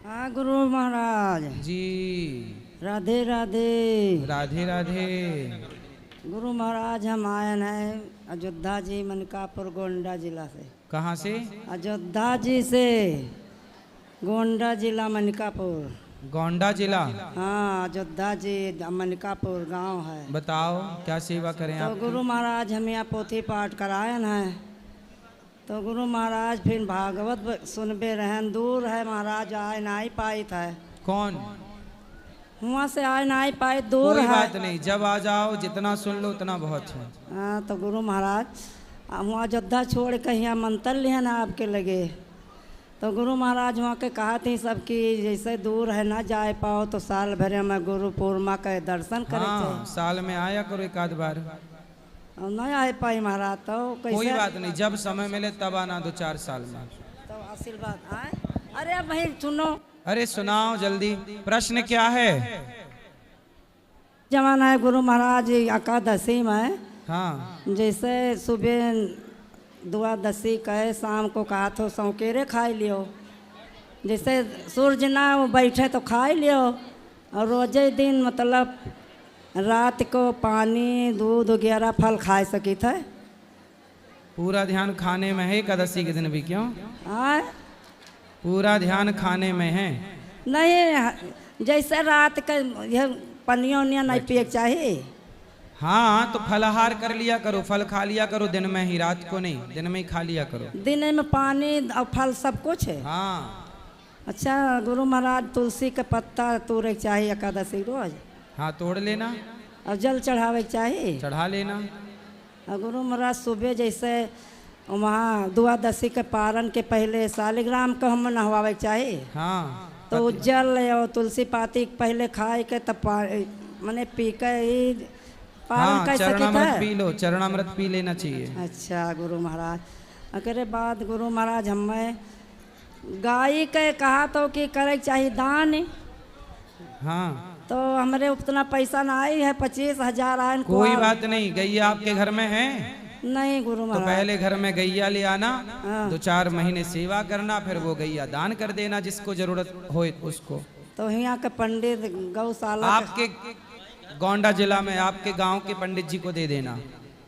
हाँ गुरु महाराज जी। राधे राधे। राधे राधे। गुरु महाराज हम आए हैं अयोध्या जी, मनकापुर, गोंडा जिला से। कहाँ से? अयोध्या जी से, गोंडा जिला, मनकापुर। गोंडा जिला? हाँ, अयोध्या जी मनकापुर गांव है। बताओ क्या सेवा करें आप? तो गुरु महाराज हम यहाँ पोथी पाठ करायन है, तो गुरु महाराज फिर भागवत सुनबे रहन। दूर है महाराज, आए ना ही पाई था। कौन? वहाँ से आए ना ही पाए, दूर कोई है। बात नहीं, जब आ जाओ जितना सुन लो उतना बहुत है। हाँ, तो गुरु महाराज वहाँ अयोध्या छोड़ के यहाँ मंतर लिया ना आपके लगे, तो गुरु महाराज वहाँ के कहा थी सबकी जैसे दूर है ना जा पाओ, तो साल भर में गुरु पूर्णिमा के दर्शन करे। हाँ, साल में आया करो एक आध बार। नहीं आ पाई महाराज, तो कैसे? कोई बात नहीं, जब समय मिले तब आना 2-4 साल में। तो आशीर्वाद आए। अरे भाई सुनो। अरे सुनाओ जल्दी, प्रश्न क्या है? जमाना है गुरु महाराज एकादशी में, हाँ जैसे सुबह द्वादशी कहे शाम को कहा तो सौकेरे खा लियो, जैसे सूर्य ना बैठे तो खा लियो, और रोजे दिन मतलब रात को पानी दूध वगैरह फल खा सकी थे। पूरा ध्यान खाने में है एकादशी के दिन भी? क्यों हाँ पूरा ध्यान खाने में है? नहीं, जैसे रात का यह पनिया उनिया नहीं पिए के चाहिए। हाँ तो फलाहार कर लिया करो, फल खा लिया करो दिन में ही, रात को नहीं, दिन में ही खा लिया करो। दिन में पानी और फल सब कुछ है। हाँ अच्छा गुरु महाराज तुलसी का पत्ता तोड़े के चाहिए एकादशी रोज, हाँ तोड़ लेना और जल चढ़ावे के चाहिए, चढ़ा लेना। और गुरु महाराज सुबह जैसे वहाँ द्वादशी के पारण के पहले शालिग्राम को हम नहवावे के चाहिए। हाँ तो जल और तुलसी पाती पहले खाए के तब मैंने पी के ही पारण हाँ कर सके चरणामृत थे। पी लो, चरणामृत पी लेना चाहिए। अच्छा गुरु महाराज, अकरे बाद गुरु महाराज हमें गाय के कहा तो कि करे चाहिए दान, हाँ तो हमारे उतना पैसा ना आई है, 25,000 आए। कोई बात नहीं, गैया आपके घर में है? नहीं गुरु तो महाराज। पहले घर में गैया ले आना, हाँ। 2-4 महीने सेवा करना, फिर वो गैया दान कर देना जिसको जरूरत हो उसको। तो यहाँ के पंडित गौशाला आपके गोंडा जिला में आपके गांव के पंडित जी को दे देना।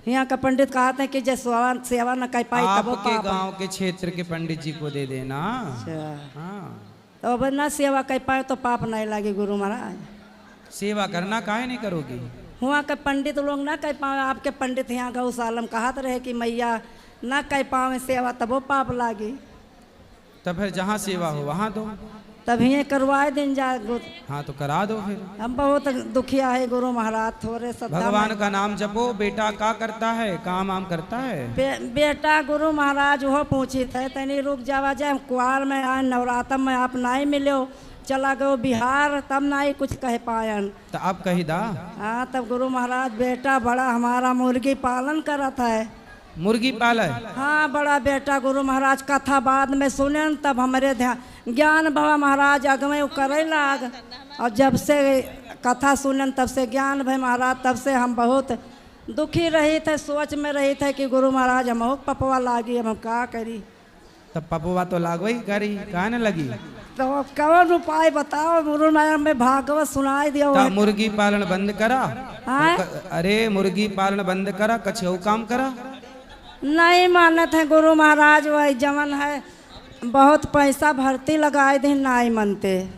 यहाँ का पंडित कहते हैं कि जैसे सेवा न कर पाई तब वो आपके पाप है। गांव के क्षेत्र के पंडित जी को दे देना। अच्छा, हाँ तो अब न सेवा कर पाए तो पाप नहीं लगे गुरु महाराज। सेवा करना काहे नहीं करोगी? वहाँ के पंडित लोग ना कह पाए, आपके पंडित यहाँ गौशाला में कहते रहे कि मैया ना कह पावे सेवा तब वो पाप लागी, तो फिर जहाँ सेवा हो वहाँ दो। तब ये करवाए दिन जा। हाँ तो करा दो फिर। हम बहुत दुखिया है गुरु महाराज, थोड़े सदा भगवान का नाम जपो। बेटा का करता है, काम आम करता है? बेटा गुरु महाराज वो पूछी थे तनी रुक जावा जाए, कुआर में आए नवरात्र में आप नहीं मिलो, चला गयो बिहार, तब नहीं कुछ कह पायन। तो अब कही दा। हाँ तब गुरु महाराज बेटा बड़ा हमारा मुर्गी पालन करत है। मुर्गी पाला? हाँ बड़ा बेटा गुरु महाराज कथा बाद में सुने तब हमारे ध्यान ज्ञान बाबा महाराज अगमे करे लाग, और जब से कथा सुनन तब से ज्ञान भाई महाराज, तब से हम बहुत दुखी रही थे, सोच में रही थे कि गुरु महाराज हम पपवा लागी, हम का करी। तब पपुआ तो लागो ही करी, कहा न लगी? तो कौन उपाय बताओ गुरु महाराज, में भागवत सुनाई दिया। तो मुर्गी पालन बंद करा। हाँ? अरे मुर्गी पालन बंद करा, कछऊ काम करा। नहीं मानत है गुरु महाराज, वही जमन है बहुत पैसा भर्ती लगाए थे, नहीं मनते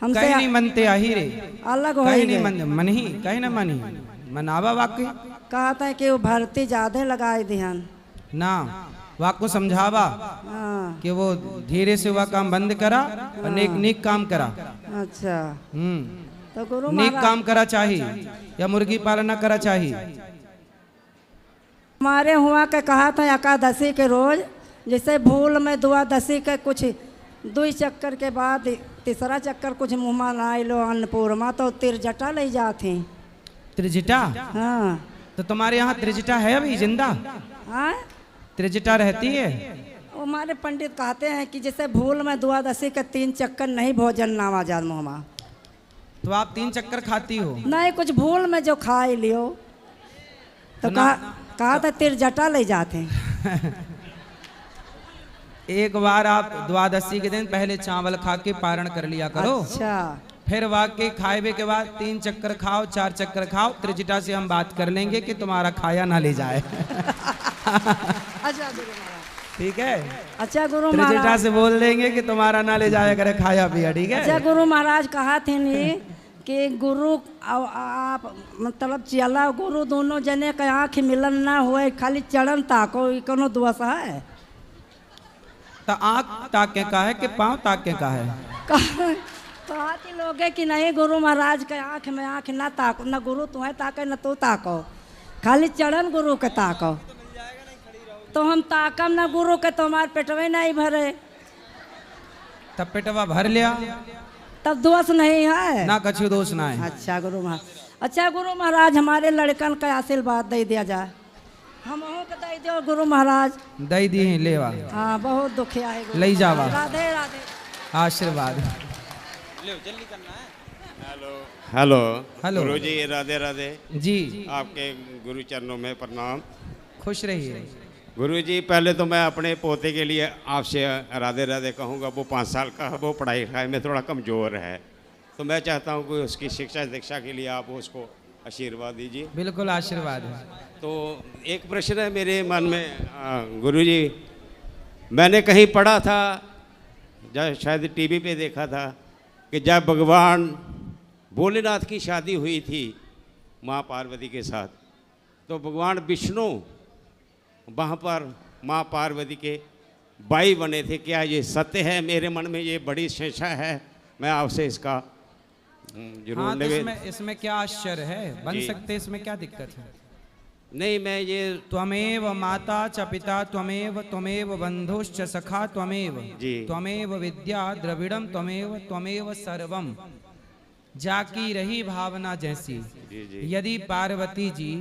हमसे। कहीं नहीं मनते आही रे, अलग हो कहीं नहीं मन ही, कहीं ना मनी मनावा वाक्य। कहता है कि वो भर्ती ज्यादा लगाए ध्यान ना, वाक्य समझावा हाँ। कि वो धीरे से वह काम बंद करा और नेक नेक काम करा। अच्छा तो गुरु नेक महाराज काम करा चाहिए या मुर्गी पालन करा चाहिए। हमारे हुआ के कहा था एकादशी के रोज, जैसे भूल में द्वादशी के कुछ 2 चक्कर के बाद तीसरा चक्कर कुछ मुँह में लाई लो अन्नपूर्णा, तो तिरजटा ले जाते। त्रिजटा? हाँ तो तुम्हारे यहाँ त्रिजटा है अभी जिंदा? हाँ त्रिजटा रहती है? वो हमारे पंडित कहते हैं कि जैसे भूल में द्वादशी के 3 चक्कर नहीं भोजन नावा जात मुँह में। तो आप 3 चक्कर खाती हो? नहीं कुछ भूल में जो खा ही लियो, तो कहा था तिरजटा ले जाते हैं। एक बार आप द्वादशी के दिन पहले चावल खा के पारण कर लिया करो। अच्छा फिर वाकई खाए के बाद 3 चक्कर खाओ, 4 चक्कर खाओ, त्रिजटा से हम बात कर लेंगे कि तुम्हारा खाया ना ले जाए। अच्छा गुरु महाराज, ठीक है? अच्छा गुरु त्रिजटा महाराज, से बोल देंगे कि तुम्हारा ना ले जाया करे खाया पिया, ठीक है? अच्छा गुरु महाराज कहा थे नहीं कि गुरु आप मतलब चला गुरु दोनों जने के आँख मिलन ना हुए, खाली चरण ताको, कोनो दोष है? तो आँख ताके का है कि पाँव ताके का है? कहा थी लोगे कि नहीं गुरु महाराज के आँख में आँख ना ताको, न गुरु तुम्हें ताके न तू ताको, खाली चरण गुरु के ताको। तो हम ताकम ना गुरु के, तो हमारे पेटवे नहीं भरे। तब पेटवा भर लिया, तब दोष नहीं है ना कछु दोष ना है। अच्छा गुरु महाराज, अच्छा गुरु महाराज हमारे लड़कन का आशीर्वाद दे दिया जाए, हम के दे दो गुरु महाराज। दई दी है, लेवा। हाँ बहुत दुखिया है गुरु लई जावा। महाराज। राधे राधे। आशीर्वाद। जल्दी करना है। Hello hello. गुरु जी, राधे राधे जी आपके गुरु चरणों में प्रणाम। खुश रहिए। गुरु जी, पहले तो मैं अपने पोते के लिए आपसे राधे राधे कहूँगा। वो 5 साल का है, वो पढ़ाई लिखाई में थोड़ा कमज़ोर है, तो मैं चाहता हूँ कि उसकी शिक्षा दीक्षा के लिए आप उसको आशीर्वाद दीजिए। बिल्कुल आशीर्वाद है। तो एक प्रश्न है मेरे मन में गुरु जी, मैंने कहीं पढ़ा था, शायद टीवी पे देखा था कि जब भगवान भोलेनाथ की शादी हुई थी माँ पार्वती के साथ, तो भगवान विष्णु वहाँ पर माँ पार्वती के भाई बने थे। क्या ये सत्य है? मेरे मन में ये बड़ी संशय है, मैं आपसे इसका जरूर हाँ, तो इसमें क्या आश्चर्य है, बन सकते, इसमें क्या दिक्कत है? नहीं, मैं ये त्वमेव माता च पिता त्वमेव बंधुश्च सखा त्वमेव जी। त्वमेव विद्या द्रविड़म त्वमेव सर्वम। जाकी रही भावना जैसी। जी जी यदि पार्वती जी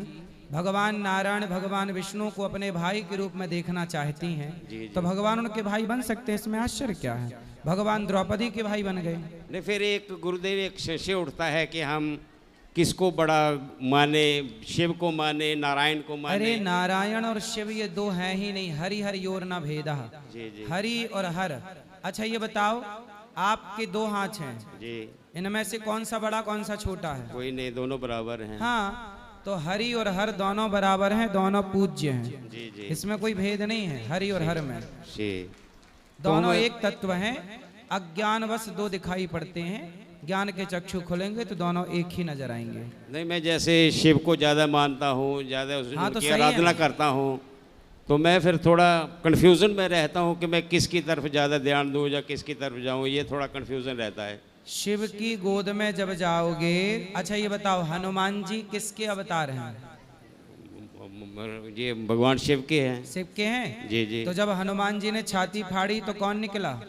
भगवान नारायण भगवान विष्णु को अपने भाई के रूप में देखना चाहती जी, हैं जी। तो भगवान उनके भाई बन सकते हैं, इसमें आश्चर्य क्या है? भगवान द्रौपदी के भाई बन गए। नहीं, फिर एक गुरुदेव एक संशय उठता है कि हम किसको बड़ा माने, शिव को माने, नारायण को माने। अरे नारायण और शिव ये दो हैं ही नहीं, हरि हर योर न भेदा। जी जी हरि और हर। अच्छा ये बताओ, आपके 2 हाथ हैं, जी, इनमें से कौन सा बड़ा कौन सा छोटा है? कोई नहीं, दोनों बराबर हैं। हाँ, तो हरि और हर दोनों बराबर हैं, दोनों पूज्य हैं, जी जी इसमें कोई भेद नहीं है हरि और हर में। जी। दोनों मैं- एक तत्व हैं, अज्ञानवश 2 दिखाई पड़ते हैं, ज्ञान के चक्षु खुलेंगे तो दोनों एक ही नजर आएंगे। नहीं, मैं जैसे शिव को ज़्यादा मानता हूँ, ज़्यादा हाँ, तो उनकी सही है आराधना ना। करता हूँ, तो मैं फिर थोड़ा कन्फ्यूज़न में रहता हूँ कि मैं किसकी तरफ ज़्यादा ध्यान दूँ या किसकी तरफ जाऊँ, ये थोड़ा कन्फ्यूज़न रहता है। शिव की गोद में जब जाओगे, अच्छा ये बताओ, हनुमान जी किसके अवतार हैं? ये भगवान शिव के हैं। शिव के हैं। जी जी। तो जब हनुमान जी ने छाती फाड़ी तो कौन निकला?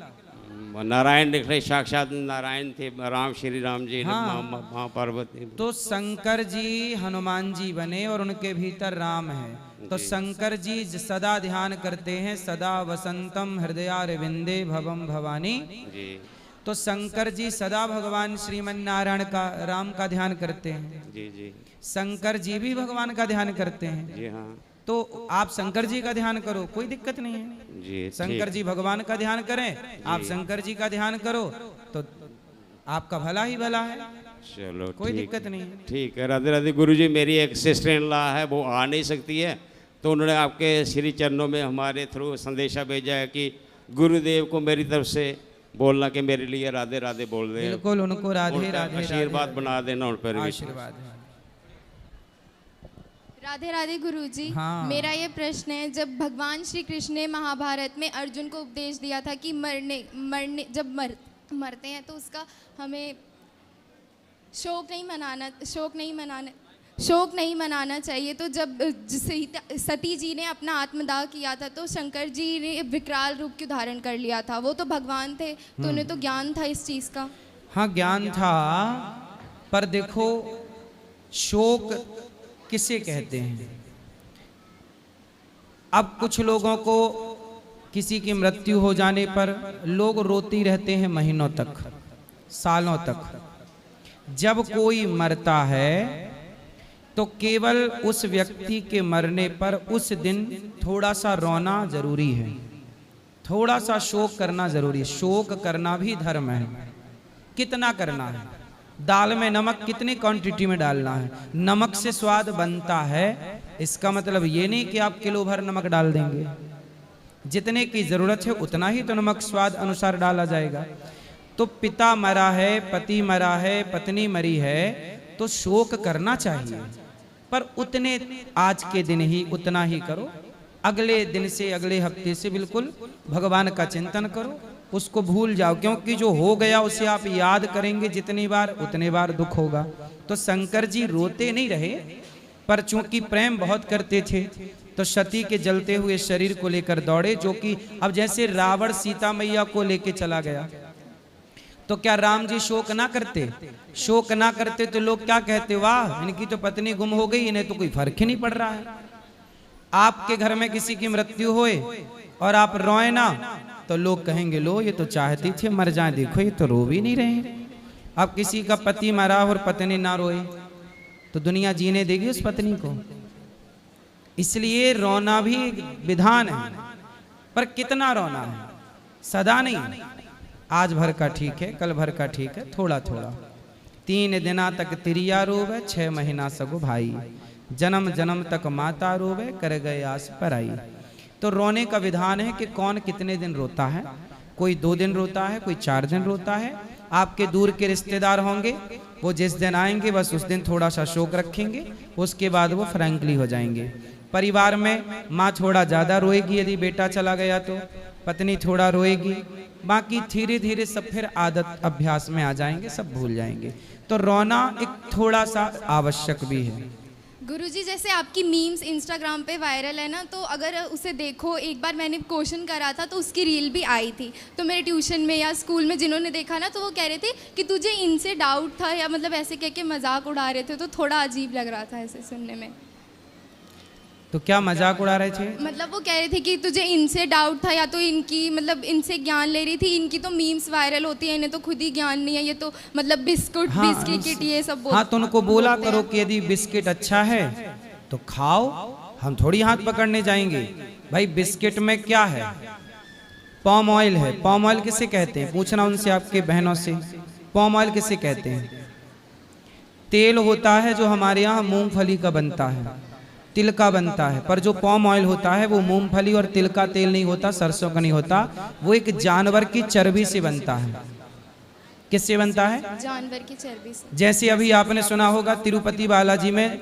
नारायण निकले, साक्षात नारायण थे, राम श्री राम जी, हाँ। माँ पार्वती। तो शंकर जी हनुमान जी बने और उनके भीतर राम है। तो शंकर जी सदा ध्यान करते हैं, सदा वसंतम हृदयारविंदे भवम भवानी। जी तो शंकर जी सदा भगवान श्रीमन नारायण का, राम का ध्यान करते हैं। जी जी शंकर जी भी भगवान का ध्यान करते हैं। जी हाँ तो आप शंकर जी का ध्यान करो, कोई दिक्कत नहीं है। जी। शंकर जी भगवान का ध्यान करें, आप शंकर जी का ध्यान करो तो आपका भला ही भला है, चलो कोई ठीक दिक्कत नहीं है। ठीक है। राधे राधे गुरु जी, मेरी एक सिस्टर इन लॉ है, वो आ नहीं सकती है, तो उन्होंने आपके श्री चरणों में हमारे थ्रू संदेशा भेजा है कि गुरुदेव को मेरी तरफ से बोलना कि मेरे लिए राधे राधे बोल दे। बिल्कुल, उनको राधे राधे आशीर्वाद बना देना उन पर भी। आशीर्वाद है। राधे राधे गुरुजी। हाँ। मेरा ये प्रश्न है, जब भगवान श्री कृष्ण ने महाभारत में अर्जुन को उपदेश दिया था कि जब मरते हैं तो उसका हमें शोक नहीं मनाना चाहिए, तो जब सती जी ने अपना आत्मदाह किया था तो शंकर जी ने विकराल रूप क्यों धारण कर लिया था? वो तो भगवान थे, तो उन्हें तो ज्ञान था इस चीज़ का। हाँ ज्ञान था, पर देखो शोक किसे कहते हैं? अब कुछ लोगों को किसी की मृत्यु हो जाने पर लोग रोती रहते हैं महीनों तक, सालों तक। जब कोई मरता है तो केवल उस व्यक्ति के मरने पर उस दिन थोड़ा सा रोना जरूरी है, थोड़ा सा शोक करना जरूरी है। शोक करना भी धर्म है। कितना करना है? दाल में नमक कितनी क्वांटिटी में डालना है? नमक से स्वाद बनता है, इसका मतलब ये नहीं कि आप किलो भर नमक डाल देंगे। जितने की जरूरत है उतना ही तो नमक स्वाद अनुसार डाला जाएगा। तो पिता मरा है, पति मरा है, पत्नी मरी है, तो शोक करना चाहिए, पर उतने आज के दिन ही उतना ही करो। अगले दिन से, अगले हफ्ते से बिल्कुल भगवान का चिंतन करो, उसको भूल जाओ, क्योंकि जो हो गया उसे आप याद करेंगे जितनी बार उतने बार दुख होगा। तो शंकर जी रोते नहीं रहे, पर चूंकि प्रेम बहुत करते थे तो सती के जलते हुए शरीर को लेकर दौड़े। जो कि अब जैसे रावण सीता मैया को लेके चला गया, तो क्या राम जी शोक ना करते? शोक ना करते तो लोग क्या कहते? वाह, इनकी तो पत्नी गुम हो गई, इन्हें तो कोई फर्क ही नहीं पड़ रहा है। आपके घर में किसी की मृत्यु होए और आप रोए ना, तो लोग कहेंगे लो ये तो चाहती थी मर जाए, देखो ये तो रो भी नहीं रहे। अब किसी का पति मरा और पत्नी ना रोए तो दुनिया जीने देगी उस पत्नी को। इसलिए रोना भी एक विधान है, पर कितना रोना है, सदा नहीं। आज भर का ठीक है, कल भर का ठीक है, थोड़ा थोड़ा। 3 दिना तक तिरिया रोवे, 6 महीना सगो भाई, जन्म जन्म तक माता रोवे, कर गए आस पर आई। तो रोने का विधान है कि कौन कितने दिन रोता है। कोई 2 दिन रोता है, कोई 4 दिन रोता है। आपके दूर के रिश्तेदार होंगे, वो जिस दिन आएंगे बस उस दिन थोड़ा सा शोक रखेंगे, उसके बाद वो फ्रैंकली हो जाएंगे। परिवार में माँ थोड़ा ज़्यादा रोएगी यदि बेटा चला गया तो, पत्नी थोड़ा रोएगी, बाकी धीरे धीरे सब फिर आदत अभ्यास में आ जाएंगे, सब भूल जाएंगे। तो रोना एक थोड़ा सा आवश्यक भी है। गुरुजी जैसे आपकी मीम्स इंस्टाग्राम पे वायरल है ना, तो अगर उसे देखो, एक बार मैंने क्वेश्चन करा था तो उसकी रील भी आई थी, तो मेरे ट्यूशन में या स्कूल में जिन्होंने देखा ना तो वो कह रहे थे कि तुझे इनसे डाउट था, या मतलब ऐसे कह के मजाक उड़ा रहे थे, तो थोड़ा अजीब लग रहा था ऐसे सुनने में। तो क्या मजाक उड़ा रहे थे? मतलब वो कह रहे थे कि तुझे इनसे डाउट था, या तो इनकी मतलब इनसे ज्ञान ले रही थी, इनकी तो मीम्स वायरल होती है, इन्हें तो खुद ही ज्ञान नहीं है, ये तो मतलब बिस्कुट बिस्किट ये सब हाँ, तो उनको बोला करो कि यदि बिस्किट अच्छा है तो खाओ, हम थोड़ी हाथ पकड़ने जाएंगे। भाई बिस्किट में क्या है? पॉम ऑयल है। पॉम ऑयल किसे कहते हैं? पूछना उनसे, आपके बहनों से, पॉम ऑयल किसे कहते हैं? तेल होता है जो हमारे यहाँ मूंगफली का बनता है, तिल का बनता है, पर जो पॉम ऑयल होता है वो मूंगफली और तिल का तेल नहीं होता, सरसों का नहीं होता, वो एक जानवर की चर्बी से बनता है। किससे बनता है? जानवर की चर्बी से। जैसे अभी आपने सुना होगा तिरुपति बालाजी में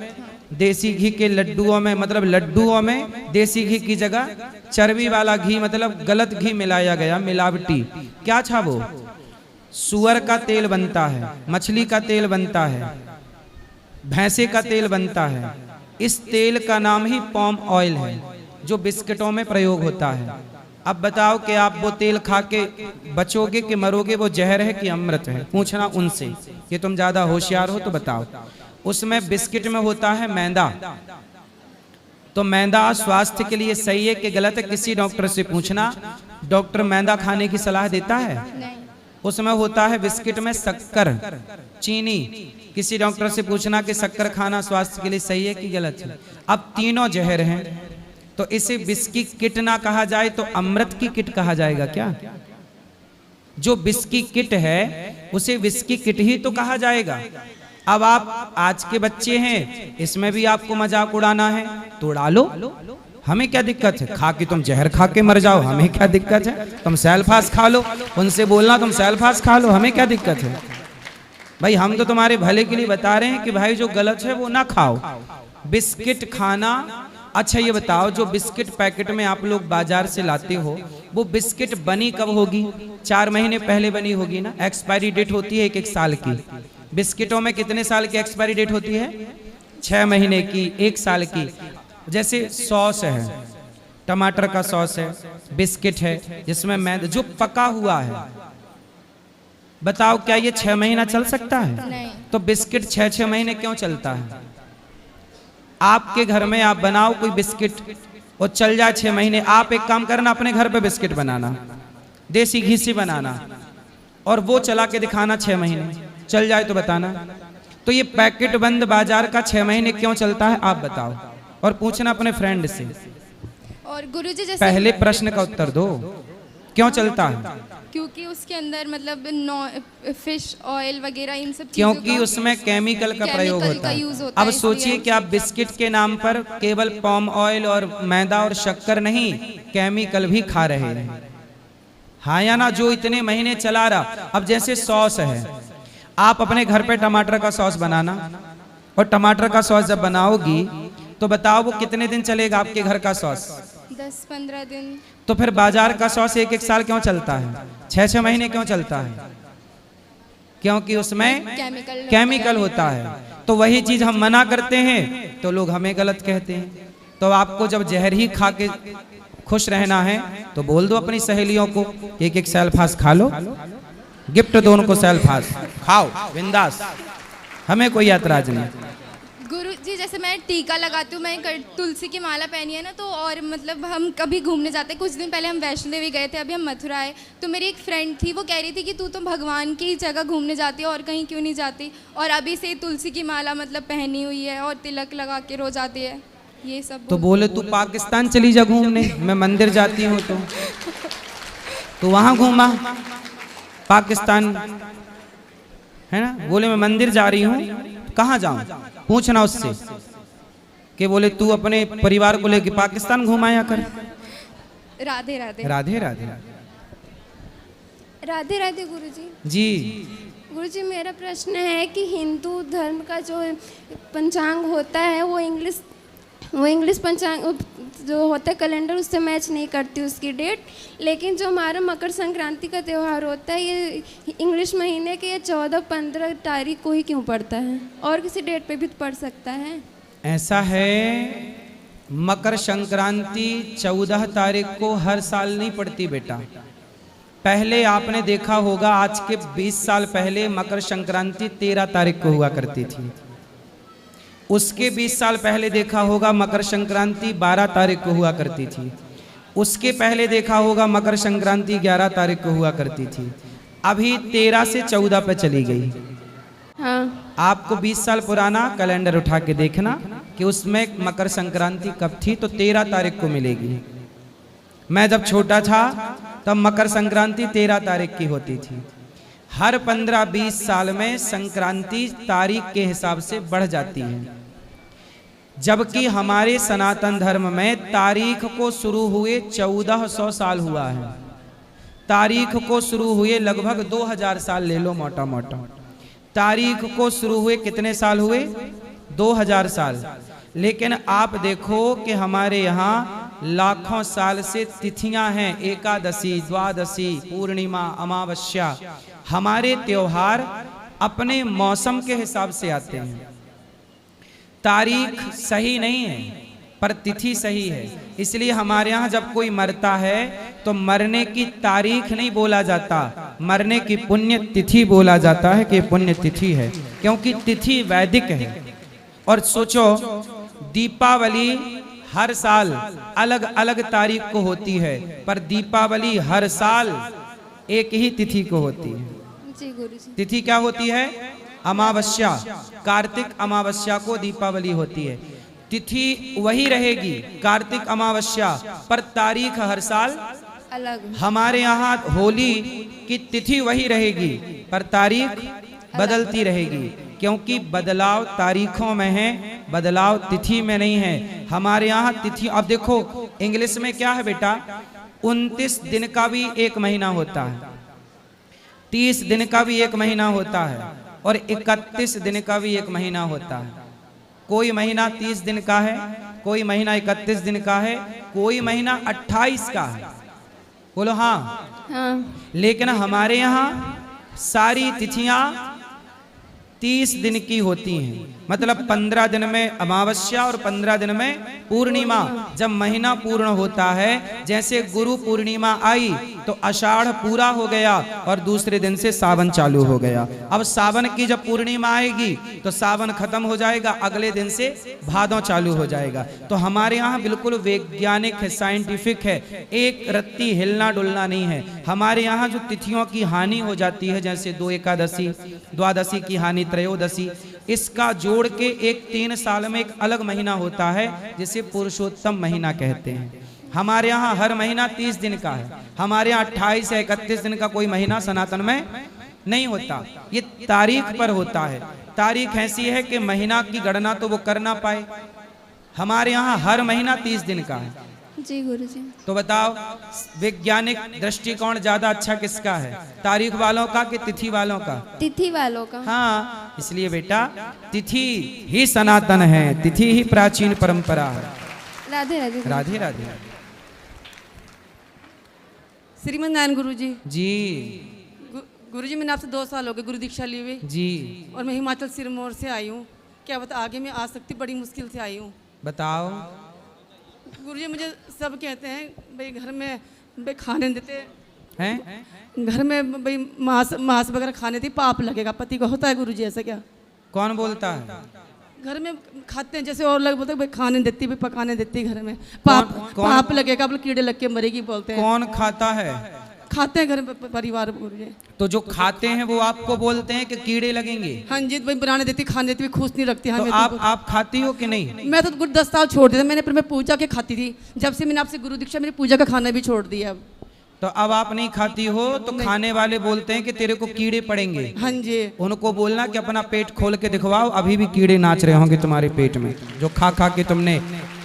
देसी घी के लड्डुओं में, मतलब लड्डुओं में देसी घी की जगह चर्बी वाला घी, मतलब गलत घी मिलाया गया, मिलावटी। क्या था वो? सुअर का तेल बनता है, मछली का तेल बनता है, भैंसे का तेल बनता है। इस तेल का नाम ही पॉम ऑयल है, जो बिस्किटों में प्रयोग होता है। अब बताओ कि आप वो तेल खा के बचोगे कि मरोगे? वो जहर है कि अमृत है? पूछना उनसे कि तुम ज्यादा होशियार हो तो बताओ। उसमें बिस्किट में होता है मैदा, तो मैदा स्वास्थ्य के लिए सही है कि गलत है? किसी डॉक्टर से पूछना, डॉक्टर मैदा खाने की सलाह देता है? उसमें होता है बिस्किट में शक्कर, चीनी। किसी डॉक्टर से पूछना कि शक्कर खाना स्वास्थ्य के लिए सही है कि गलत है? अब तीनों जहर हैं, तो इसे बिस्की किट ना कहा जाए तो अमृत की किट कहा जाएगा क्या? जो बिस्की किट है उसे विस्की किट ही तो कहा जाएगा। अब आप आज के बच्चे हैं, इसमें भी आपको मजाक उड़ाना है तो उड़ा लो, हमें क्या दिक्कत है? खा के तुम जहर खा के मर जाओ, हमें क्या दिक्कत है? तुम सेल्फास खा लो, उनसे बोलना तुम सेल्फास खा लो, हमें क्या दिक्कत है? भाई हम तो तुम्हारे भले के लिए बता रहे हैं कि भाई जो गलत है वो ना खाओ। बिस्किट खाना, अच्छा ये बताओ, जो बिस्किट पैकेट में आप लोग बाजार से लाते हो, वो बिस्किट बनी कब होगी? 4 महीने पहले बनी होगी ना। एक्सपायरी डेट होती है 1 साल की। बिस्किटों में कितने साल की एक्सपायरी डेट होती है? 6 महीने की, 1 साल की। जैसे सॉस है, टमाटर का सॉस है, बिस्किट है जिसमें मैदा, जो पका हुआ है, बताओ क्या ये 6 महीना चल सकता है? नहीं। तो बिस्किट 6-6 महीने क्यों चलता है? आपके घर में आप बनाओ कोई बिस्किट और चल जाए 6 महीने। आप एक काम करना, अपने घर पे बिस्किट बनाना, देसी घी से बनाना, और वो चला के दिखाना 6 महीने चल जाए तो बताना। तो ये पैकेट बंद बाजार का 6 महीने क्यों चलता है आप बताओ, और पूछना अपने फ्रेंड से। और गुरुजी जैसे पहले प्रश्न का उत्तर दो, क्यों चलता है? क्योंकि उसके अंदर मतलब फिश ऑयल वगैरह इन सब क्योंकि उसमें केमिकल का प्रयोग होता है। अब सोचिए कि आप बिस्किट के नाम पर केवल पॉम ऑयल और मैदा और शक्कर नहीं, केमिकल भी खा रहे हैं। हाँ या ना? जो इतने महीने चला रहा। अब जैसे सॉस है, आप अपने घर पे टमाटर का सॉस बनाना, और टमाटर का सॉस जब बनाओगी तो बताओ वो कितने दिन चलेगा आपके घर का सॉस? 10-15 दिन। तो फिर बाजार का सॉस 1-1 साल क्यों चलता है? 6-6 महीने क्यों चलता है? क्योंकि उसमें केमिकल होता है। तो वही चीज हम मना करते हैं तो लोग हमें गलत कहते हैं। तो आपको जब जहर ही खा के खुश रहना है तो बोल दो अपनी सहेलियों को 1-1 सेल्फास खा लो, गिफ्ट दो उनको, सेल्फास खाओ बिंदास, हमें कोई ऐतराज नहीं। गुरु गुरुजी जैसे मैं टीका लगाती हूँ, मैं तुलसी की माला पहनी है ना, तो और मतलब हम कभी घूमने जाते हैं, कुछ दिन पहले हम वैष्णो देवी गए थे, अभी हम मथुरा आए, तो मेरी एक फ्रेंड थी, वो कह रही थी कि तू तो भगवान की जगह घूमने जाती है और कहीं क्यों नहीं जाती, और अभी से तुलसी की माला मतलब पहनी हुई है और तिलक लगा के रोज आती है, ये सब। तो बोले तू पाकिस्तान चली जा घूमने, मैं मंदिर जाती हूँ तो वहाँ घूमा पाकिस्तान, है ना। बोले मैं मंदिर जा रही हूँ, कहाँ जाऊँ, पूछना उससे कि बोले तू अपने परिवार को लेके पाकिस्तान घुमाया कर। राधे राधे। राधे राधे राधे राधे गुरुजी। जी गुरुजी मेरा प्रश्न है कि हिंदू धर्म का जो पंचांग होता है वो इंग्लिश पंचांग जो होता है कैलेंडर उससे मैच नहीं करती उसकी डेट, लेकिन जो हमारा मकर संक्रांति का त्यौहार होता है ये इंग्लिश महीने के 14-15 तारीख को ही क्यों पड़ता है, और किसी डेट पे भी पड़ सकता है? ऐसा है, मकर संक्रांति 14 तारीख को हर साल नहीं पड़ती बेटा। पहले आपने देखा होगा आज के 20 साल पहले मकर संक्रांति 13 तारीख को हुआ करती थी। उसके 20 साल पहले देखा होगा मकर संक्रांति 12 तारीख को हुआ करती थी। उसके पहले देखा होगा मकर संक्रांति 11 तारीख को हुआ करती थी। अभी 13 से 14 पे चली गई। हाँ। आपको 20 साल पुराना कैलेंडर उठा के देखना कि उसमें मकर संक्रांति कब थी, तो 13 तारीख को मिलेगी। मैं जब छोटा था तब मकर संक्रांति 13 तारीख की होती थी। हर 15-20 साल में संक्रांति तारीख के हिसाब से बढ़ जाती है, जबकि हमारे सनातन धर्म में तारीख को शुरू हुए 1400 साल हुआ है। तारीख को शुरू हुए लगभग 2000 साल ले लो मोटा मोटा। तारीख को शुरू हुए कितने साल हुए? 2000 साल। लेकिन आप देखो कि हमारे यहाँ लाखों साल से तिथियां हैं, एकादशी, द्वादशी, पूर्णिमा, अमावस्या। हमारे त्योहार अपने मौसम के हिसाब से आते हैं। तारीख सही नहीं है पर तिथि सही है। इसलिए हमारे यहाँ जब कोई मरता है तो मरने की तारीख नहीं बोला जाता, मरने की पुण्य तिथि बोला जाता है कि पुण्य तिथि है, क्योंकि तिथि वैदिक है। और सोचो दीपावली हर साल अलग अलग तारीख को होती है, पर दीपावली हर साल एक ही तिथि को होती है। जी गुरुजी। तिथि क्या होती है? अमावस्या। कार्तिक अमावस्या को दीपावली होती है। तिथि वही रहेगी कार्तिक अमावस्या, पर तारीख हर साल अलग। हमारे यहाँ होली की तिथि वही रहेगी पर तारीख बदलती रहेगी, क्योंकि बदलाव तारीखों में है, बदलाव तिथि में नहीं है। हमारे यहाँ तिथि, अब देखो इंग्लिश में क्या है बेटा, 29 दिन का भी एक महीना होता है, 30 दिन का भी एक महीना होता है, और 31 दिन का भी एक महीना होता है। कोई महीना 30 दिन का है, कोई महीना 31 दिन का है, कोई महीना 28 का है। बोलो हाँ। हाँ। लेकिन हमारे यहाँ सारी तिथियां 30 दिन की होती हैं, मतलब 15 दिन में अमावस्या और 15 दिन में पूर्णिमा। जब महीना पूर्ण होता है, जैसे गुरु पूर्णिमा आई तो आषाढ़ पूरा हो गया और दूसरे दिन से सावन चालू हो गया। अब सावन की जब पूर्णिमा आएगी तो सावन खत्म हो जाएगा, अगले दिन से भादों चालू हो जाएगा। तो हमारे यहाँ बिल्कुल वैज्ञानिक है, साइंटिफिक है, एक रत्ती हिलना डुलना नहीं है। हमारे यहाँ जो तिथियों की हानि हो जाती है, जैसे 2 एकादशी, द्वादशी की हानि, त्रयोदशी, इसका जोड़ के एक 3 साल में एक अलग महीना होता है जिसे पुरुषोत्तम महीना कहते हैं। हमारे यहाँ हर महीना 30 दिन का है, हमारे यहाँ 28 या 31 दिन का कोई महीना सनातन में नहीं होता। ये तारीख पर होता है। तारीख ऐसी है कि महीना की गणना तो वो कर ना पाए। हमारे यहाँ हर महीना 30 दिन का है। जी गुरुजी। तो बताओ वैज्ञानिक दृष्टिकोण ज्यादा अच्छा किसका है, तारीख वालों का कि तिथि वालों का? तिथि वालों का। हाँ, इसलिए बेटा तिथि ही सनातन है, तिथि ही प्राचीन परंपरा है। राधे राधे। राधे राधे। श्रीमन नारायण गुरुजी। जी गुरुजी, मैंने आपसे 2 साल हो गए गुरु दीक्षा लिए हुए जी, और मैं हिमाचल सिरमौर से आई हूँ। क्या बता आगे मैं आ सकती, बड़ी मुश्किल से आई हूँ। बताओ। गुरुजी मुझे सब कहते हैं भाई घर में भाई खाने देते हैं, घर में भाई मांस वगैरह खाने दी पाप लगेगा, पति को होता है गुरुजी ऐसा क्या? कौन बोलता है? घर में खाते हैं, जैसे और लोग बोलते हैं भाई खाने देती, भाई पकाने देती घर में, पाप लगेगा, बोले कीड़े लग के मरेगी बोलते हैं। कौन खाता है? खाते हैं घर में परिवार गुरुजी। तो जो खाते हैं वो आपको बोलते हैं कि कीड़े लगेंगे? हाँ जी, भाई बनाने देती, खाने देती, खुश नहीं रखती। तो आप खाती हो कि नहीं? मैं तो 10 साल छोड़ दिया मैंने, पर मैं पूजा के खाती थी। जब से मैंने आपसे गुरु दीक्षा, मेरी पूजा का खाना भी छोड़ दिया। अब तो अब आप नहीं खाती हो तो खाने वाले बोलते हैं कि तेरे को कीड़े पड़ेंगे। हाँ जी, उनको बोलना कि अपना पेट खोल के दिखवाओ, अभी भी कीड़े नाच रहे होंगे तुम्हारे पेट में, जो खा खा के तुमने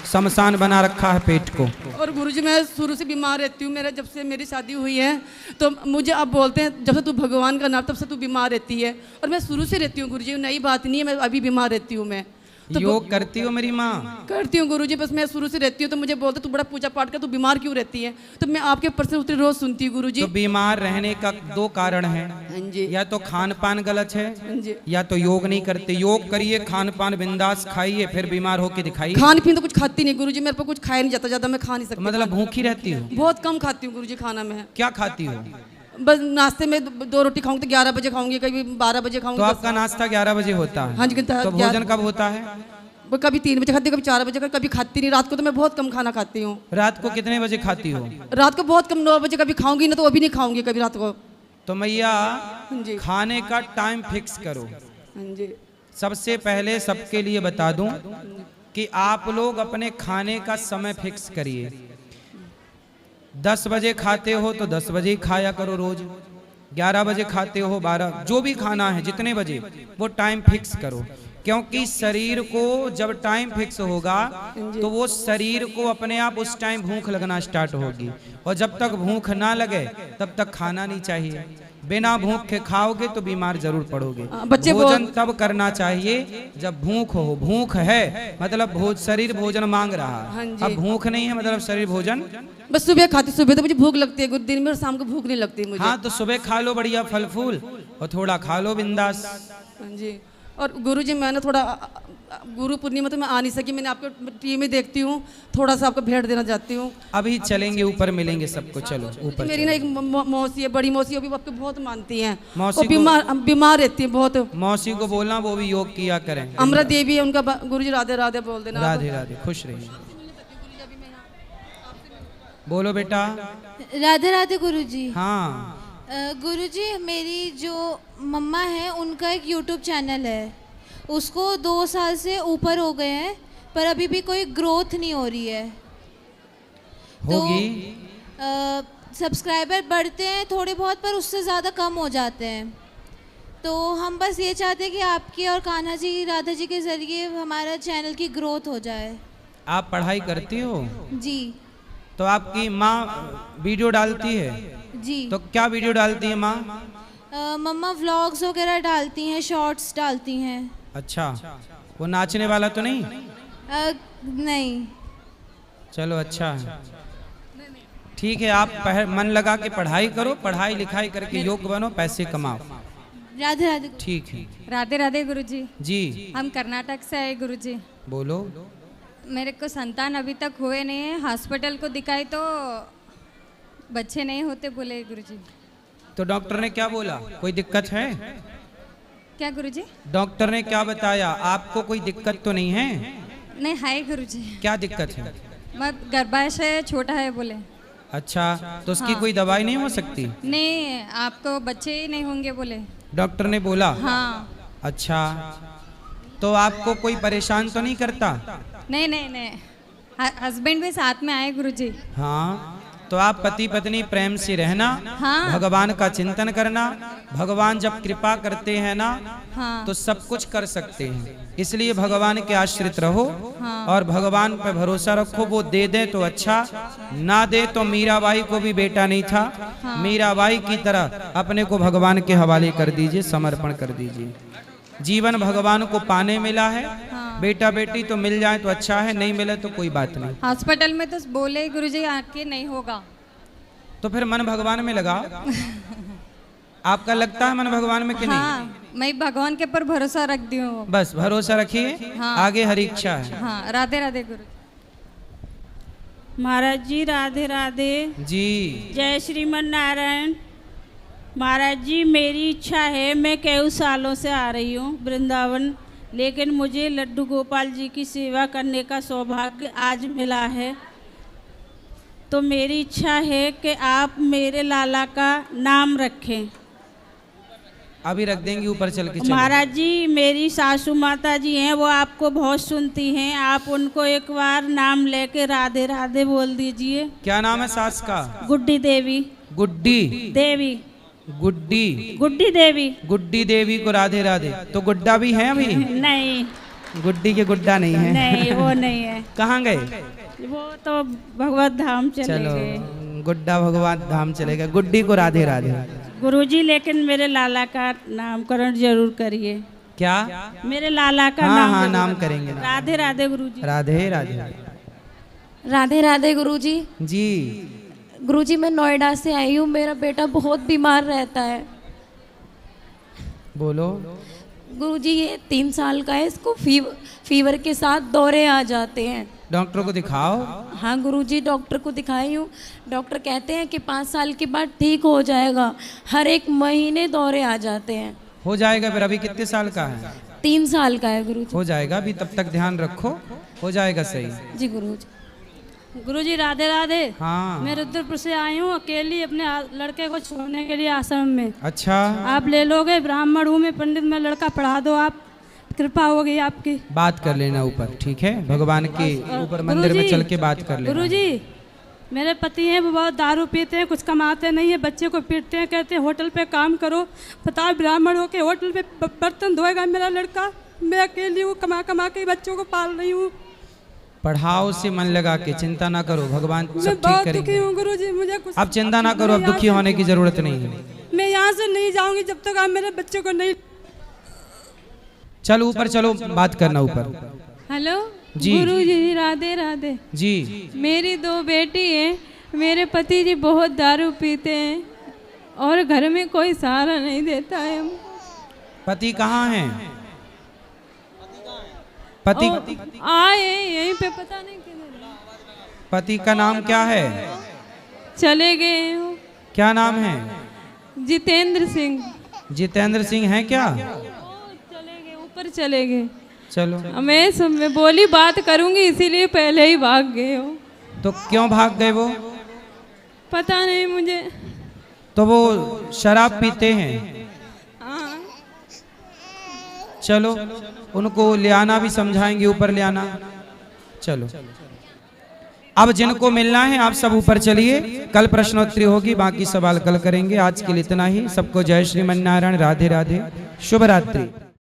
शमशान बना रखा है पेट को। और गुरुजी मैं शुरू से बीमार रहती हूँ। मेरा जब से मेरी शादी हुई है तो मुझे अब बोलते हैं जब से तू भगवान का नाम, तब से तू बीमार रहती है। और मैं शुरू से रहती हूँ गुरुजी, नई बात नहीं है, मैं अभी बीमार रहती हूँ। मैं तो योग करती हो मेरी माँ? करती हूँ गुरुजी, बस मैं शुरू से रहती हूँ। तो मुझे बोलते तू बड़ा पूजा पाठ कर, तू बीमार क्यों रहती है? तो मैं आपके प्रश्न उत्तर रोज सुनती हूँ गुरुजी। तो बीमार रहने का 2 कारण है, या तो खान पान गलत है, या तो योग नहीं करते। योग करिए, खान पान बिंदास खाइए, फिर बीमार होके दिखाइए। खान पीन तो कुछ खाती नहीं गुरुजी, मेरे पर कुछ खाया नहीं जाता, ज्यादा मैं खा नहीं सकती। मतलब भूखी रहती हूँ? बहुत कम खाती हूँ गुरुजी खाना में। क्या खाती हो? बस नाश्ते में 2 रोटी खाऊंगी तो 11 बजे खाऊंगी, कभी 12 बजे खाऊंगी। तो आपका नाश्ता 11 बजे होता है? हाँ जी। तो भोजन कब होता है? कभी 3 बजे खाती हूँ, कभी 4 बजे, कभी खाती नहीं। रात को तो मैं बहुत कम खाना खाती हूँ। रात को कितने बजे खाती हो? रात को बहुत कम, 9 बजे कभी खाऊंगी ना, तो अभी नहीं खाऊंगी कभी रात को। तो मैया खाने का टाइम फिक्स करो। सबसे पहले सबके लिए बता दूं कि आप लोग अपने खाने का समय फिक्स करिए। 10 बजे खाते हो तो 10 बजे ही खाया करो रोज। 11 बजे खाते हो, 12, जो भी खाना है जितने बजे, वो टाइम फिक्स करो। क्योंकि शरीर को जब टाइम फिक्स होगा तो वो शरीर को अपने आप उस टाइम भूख लगना स्टार्ट होगी, और जब तक भूख ना लगे तब तक खाना नहीं चाहिए। बिना भूख के खाओगे तो बीमार जरूर पड़ोगे। भोजन तब करना चाहिए जब भूख हो। भूख है मतलब शरीर भोजन मांग रहा है। अब भूख नहीं है मतलब शरीर भोजन। बस सुबह खाती, सुबह तो मुझे भूख लगती है, दिन में और शाम को भूख नहीं लगती मुझे। हाँ, तो सुबह खा लो बढ़िया फल फूल, और थोड़ा खा लो बिंदास। जी। और गुरुजी मैं ना थोड़ा गुरु पूर्णिमा तो मैं आ नहीं सकी, मैंने आपको टीवी में देखती हूँ, थोड़ा सा आपको भेंट देना चाहती हूँ। अभी चलेंगे, ऊपर मिलेंगे सबको। चलो ऊपर। मेरी ना एक मौसी है, बड़ी मौसी, वो आपको बहुत मानती हैं। मौसी बीमार रहती है बहुत। मौसी को बोलना वो भी योग किया करें। अमृत देवी है उनका। गुरुजी राधे राधे बोल देना। राधे राधे, खुश रहिए। बोलो बेटा। राधे राधे गुरुजी। हाँ गुरुजी, मेरी जो मम्मा है उनका एक यूट्यूब चैनल है, उसको 2 साल से ऊपर हो गए हैं, पर अभी भी कोई ग्रोथ नहीं हो रही है। होगी। तो सब्सक्राइबर बढ़ते हैं थोड़े बहुत, पर उससे ज़्यादा कम हो जाते हैं। तो हम बस ये चाहते हैं कि आपकी और कान्हा जी राधा जी के ज़रिए हमारा चैनल की ग्रोथ हो जाए। आप पढ़ाई करती हो? जी। तो आपकी माँ वीडियो डालती है? जी। तो क्या वीडियो डालती है माँ? मम्मा व्लॉग्स वगैरह डालती हैं, शॉर्ट्स डालती हैं। अच्छा, वो नाचने वाला तो नहीं? नहीं। चलो अच्छा है, ठीक है। आप मन लगा के पढ़ाई करो, पढ़ाई लिखाई करके योग्य बनो, पैसे कमाओ। राधे राधे। ठीक है। राधे राधे गुरुजी। जी। हम कर्नाटक से आए गुरुजी। बोलो। मेरे को संतान अभी तक हुए नहीं है, हॉस्पिटल को दिखाई तो बच्चे नहीं होते बोले गुरुजी। तो डॉक्टर ने क्या बोला? कोई दिक्कत है? क्या गुरुजी? डॉक्टर ने क्या बताया? आपको कोई दिक्कत तो नहीं है? नहीं है गुरुजी। क्या दिक्कत है? मैं गर्भाशय छोटा है बोले। अच्छा, तो उसकी कोई दवाई नहीं हो सकती? नहीं, आपको बच्चे ही नहीं होंगे बोले डॉक्टर ने बोला। हाँ। अच्छा, तो आपको कोई परेशान तो नहीं करता? नहीं नहीं नहीं, हस्बैंड भी साथ में आए गुरुजी। हाँ, तो आप पति पत्नी प्रेम से रहना। हाँ। भगवान का चिंतन करना। भगवान जब कृपा करते हैं ना, हाँ। तो सब कुछ कर सकते हैं। इसलिए भगवान के आश्रित रहो। हाँ। और भगवान पर भरोसा रखो। वो दे दे तो अच्छा, ना दे तो मीराबाई को भी बेटा नहीं था। हाँ। मीराबाई की तरह अपने को भगवान के हवाले कर दीजिए, समर्पण कर दीजिए। जीवन भगवान को पाने मिला है। हाँ। बेटा बेटी तो मिल जाए तो अच्छा है, नहीं मिले तो कोई बात नहीं। हॉस्पिटल में तो बोले गुरुजी आके नहीं होगा, तो फिर मन भगवान में लगाओ। आपका लगता है मन भगवान में कि हाँ, नहीं? मैं भगवान के पर भरोसा रख दी हूँ। बस भरोसा रखिए। हाँ। आगे हरी इच्छा है। हाँ, राधे राधे गुरु महाराज जी। राधे राधे जी। जय श्रीमन नारायण। महाराज जी, मेरी इच्छा है, मैं कई सालों से आ रही हूँ वृंदावन, लेकिन मुझे लड्डू गोपाल जी की सेवा करने का सौभाग्य आज मिला है। तो मेरी इच्छा है कि आप मेरे लाला का नाम रखें। अभी रख देंगे, ऊपर चल के चलो। महाराज जी, मेरी सासू माता जी हैं, वो आपको बहुत सुनती हैं। आप उनको एक बार नाम लेके राधे राधे बोल दीजिए। क्या नाम है सास का? गुड्डी देवी। गुड्डी देवी। गुड्डी गुड्डी देवी। गुड्डी देवी को राधे राधे। तो गुड्डा भी है अभी? नहीं, गुड्डी के गुड्डा नहीं है। नहीं वो नहीं है। कहाँ गए? वो तो भगवत धाम चले चलो, गए। गुड्डा भगवान धाम चलेगा, गुड्डी को राधे राधे। गुरुजी, लेकिन मेरे लाला का नामकरण जरूर करिए। क्या? मेरे लाला का हाँ नाम हाँ, जरूर नाम करिए। करेंगे। राधे राधे गुरुजी। राधे राधे। राधे राधे गुरुजी। जी गुरुजी, मैं नोएडा से आई हूँ, मेरा बेटा बहुत बीमार रहता है। बोलो। गुरुजी, ये 3 साल का है, इसको फीवर के साथ दौरे आ जाते हैं। डॉक्टर को दिखाओ। हाँ गुरुजी, डॉक्टर को दिखाई हूँ। डॉक्टर कहते हैं कि 5 साल के बाद ठीक हो जाएगा। हर एक महीने दौरे आ जाते हैं। हो जाएगा। फिर अभी कितने साल का है? 3 साल का है गुरुजी। हो जाएगा, अभी तब तक ध्यान रखो, हो जाएगा सही। जी गुरुजी। गुरुजी राधे राधे। हाँ। मैं रुद्रपुर से आई हूँ अकेली अपने लड़के को छोड़ने के लिए आश्रम में। अच्छा। आप ले लोगे? ब्राह्मण हूँ मैं, पंडित, मैं लड़का पढ़ा दो, आप कृपा होगी आपकी। बात कर लेना ऊपर, ठीक है? भगवान के ऊपर मंदिर में चल के बात कर लेना। गुरुजी, मेरे पति हैं, वो बहुत दारू पीते हैं, कुछ कमाते नहीं है, बच्चे को पीटते हैं, कहते हैं होटल पे काम करो। बताओ, ब्राह्मण होके होटल पे बर्तन धोएगा मेरा लड़का? मैं अकेली हूँ, कमा कमा के बच्चों को पाल रही हूँ। पढ़ाओ से मन लगा के, चिंता ना करो, भगवान सब ठीक बहुत करेंगे। दुखी हूँ गुरुजी, मुझे कुछ अब चिंता ना करो, अब दुखी होने की जरूरत नहीं है। मैं यहाँ से नहीं जाऊंगी जब तक आप मेरे बच्चे को नहीं। चलो ऊपर चलो, बात करना ऊपर। हेलो जी। गुरुजी राधे राधे। जी। मेरी 2 बेटी हैं, मेरे पति जी बहुत दारू पीते हैं और घर में कोई सहारा नहीं देता है। पति कहाँ हैं? पति आए यहीं पे, पता नहीं किधर। पति का नाम क्या है? चले गए हो। क्या नाम है? जितेंद्र सिंह। जितेंद्र सिंह है क्या? ऊपर चले गए। चलो, मैं बोली बात करूंगी, इसीलिए पहले ही भाग गए हो। तो क्यों भाग गए वो? पता नहीं मुझे। तो वो शराब पीते हैं। हाँ। चलो, उनको ले आना, भी समझाएंगे, ऊपर ले आना। चलो, अब जिनको मिलना है आप सब ऊपर चलिए, कल प्रश्नोत्तरी होगी, बाकी सवाल कल करेंगे। आज के लिए इतना ही। सबको जय श्रीमन नारायण, राधे राधे, शुभ रात्रि।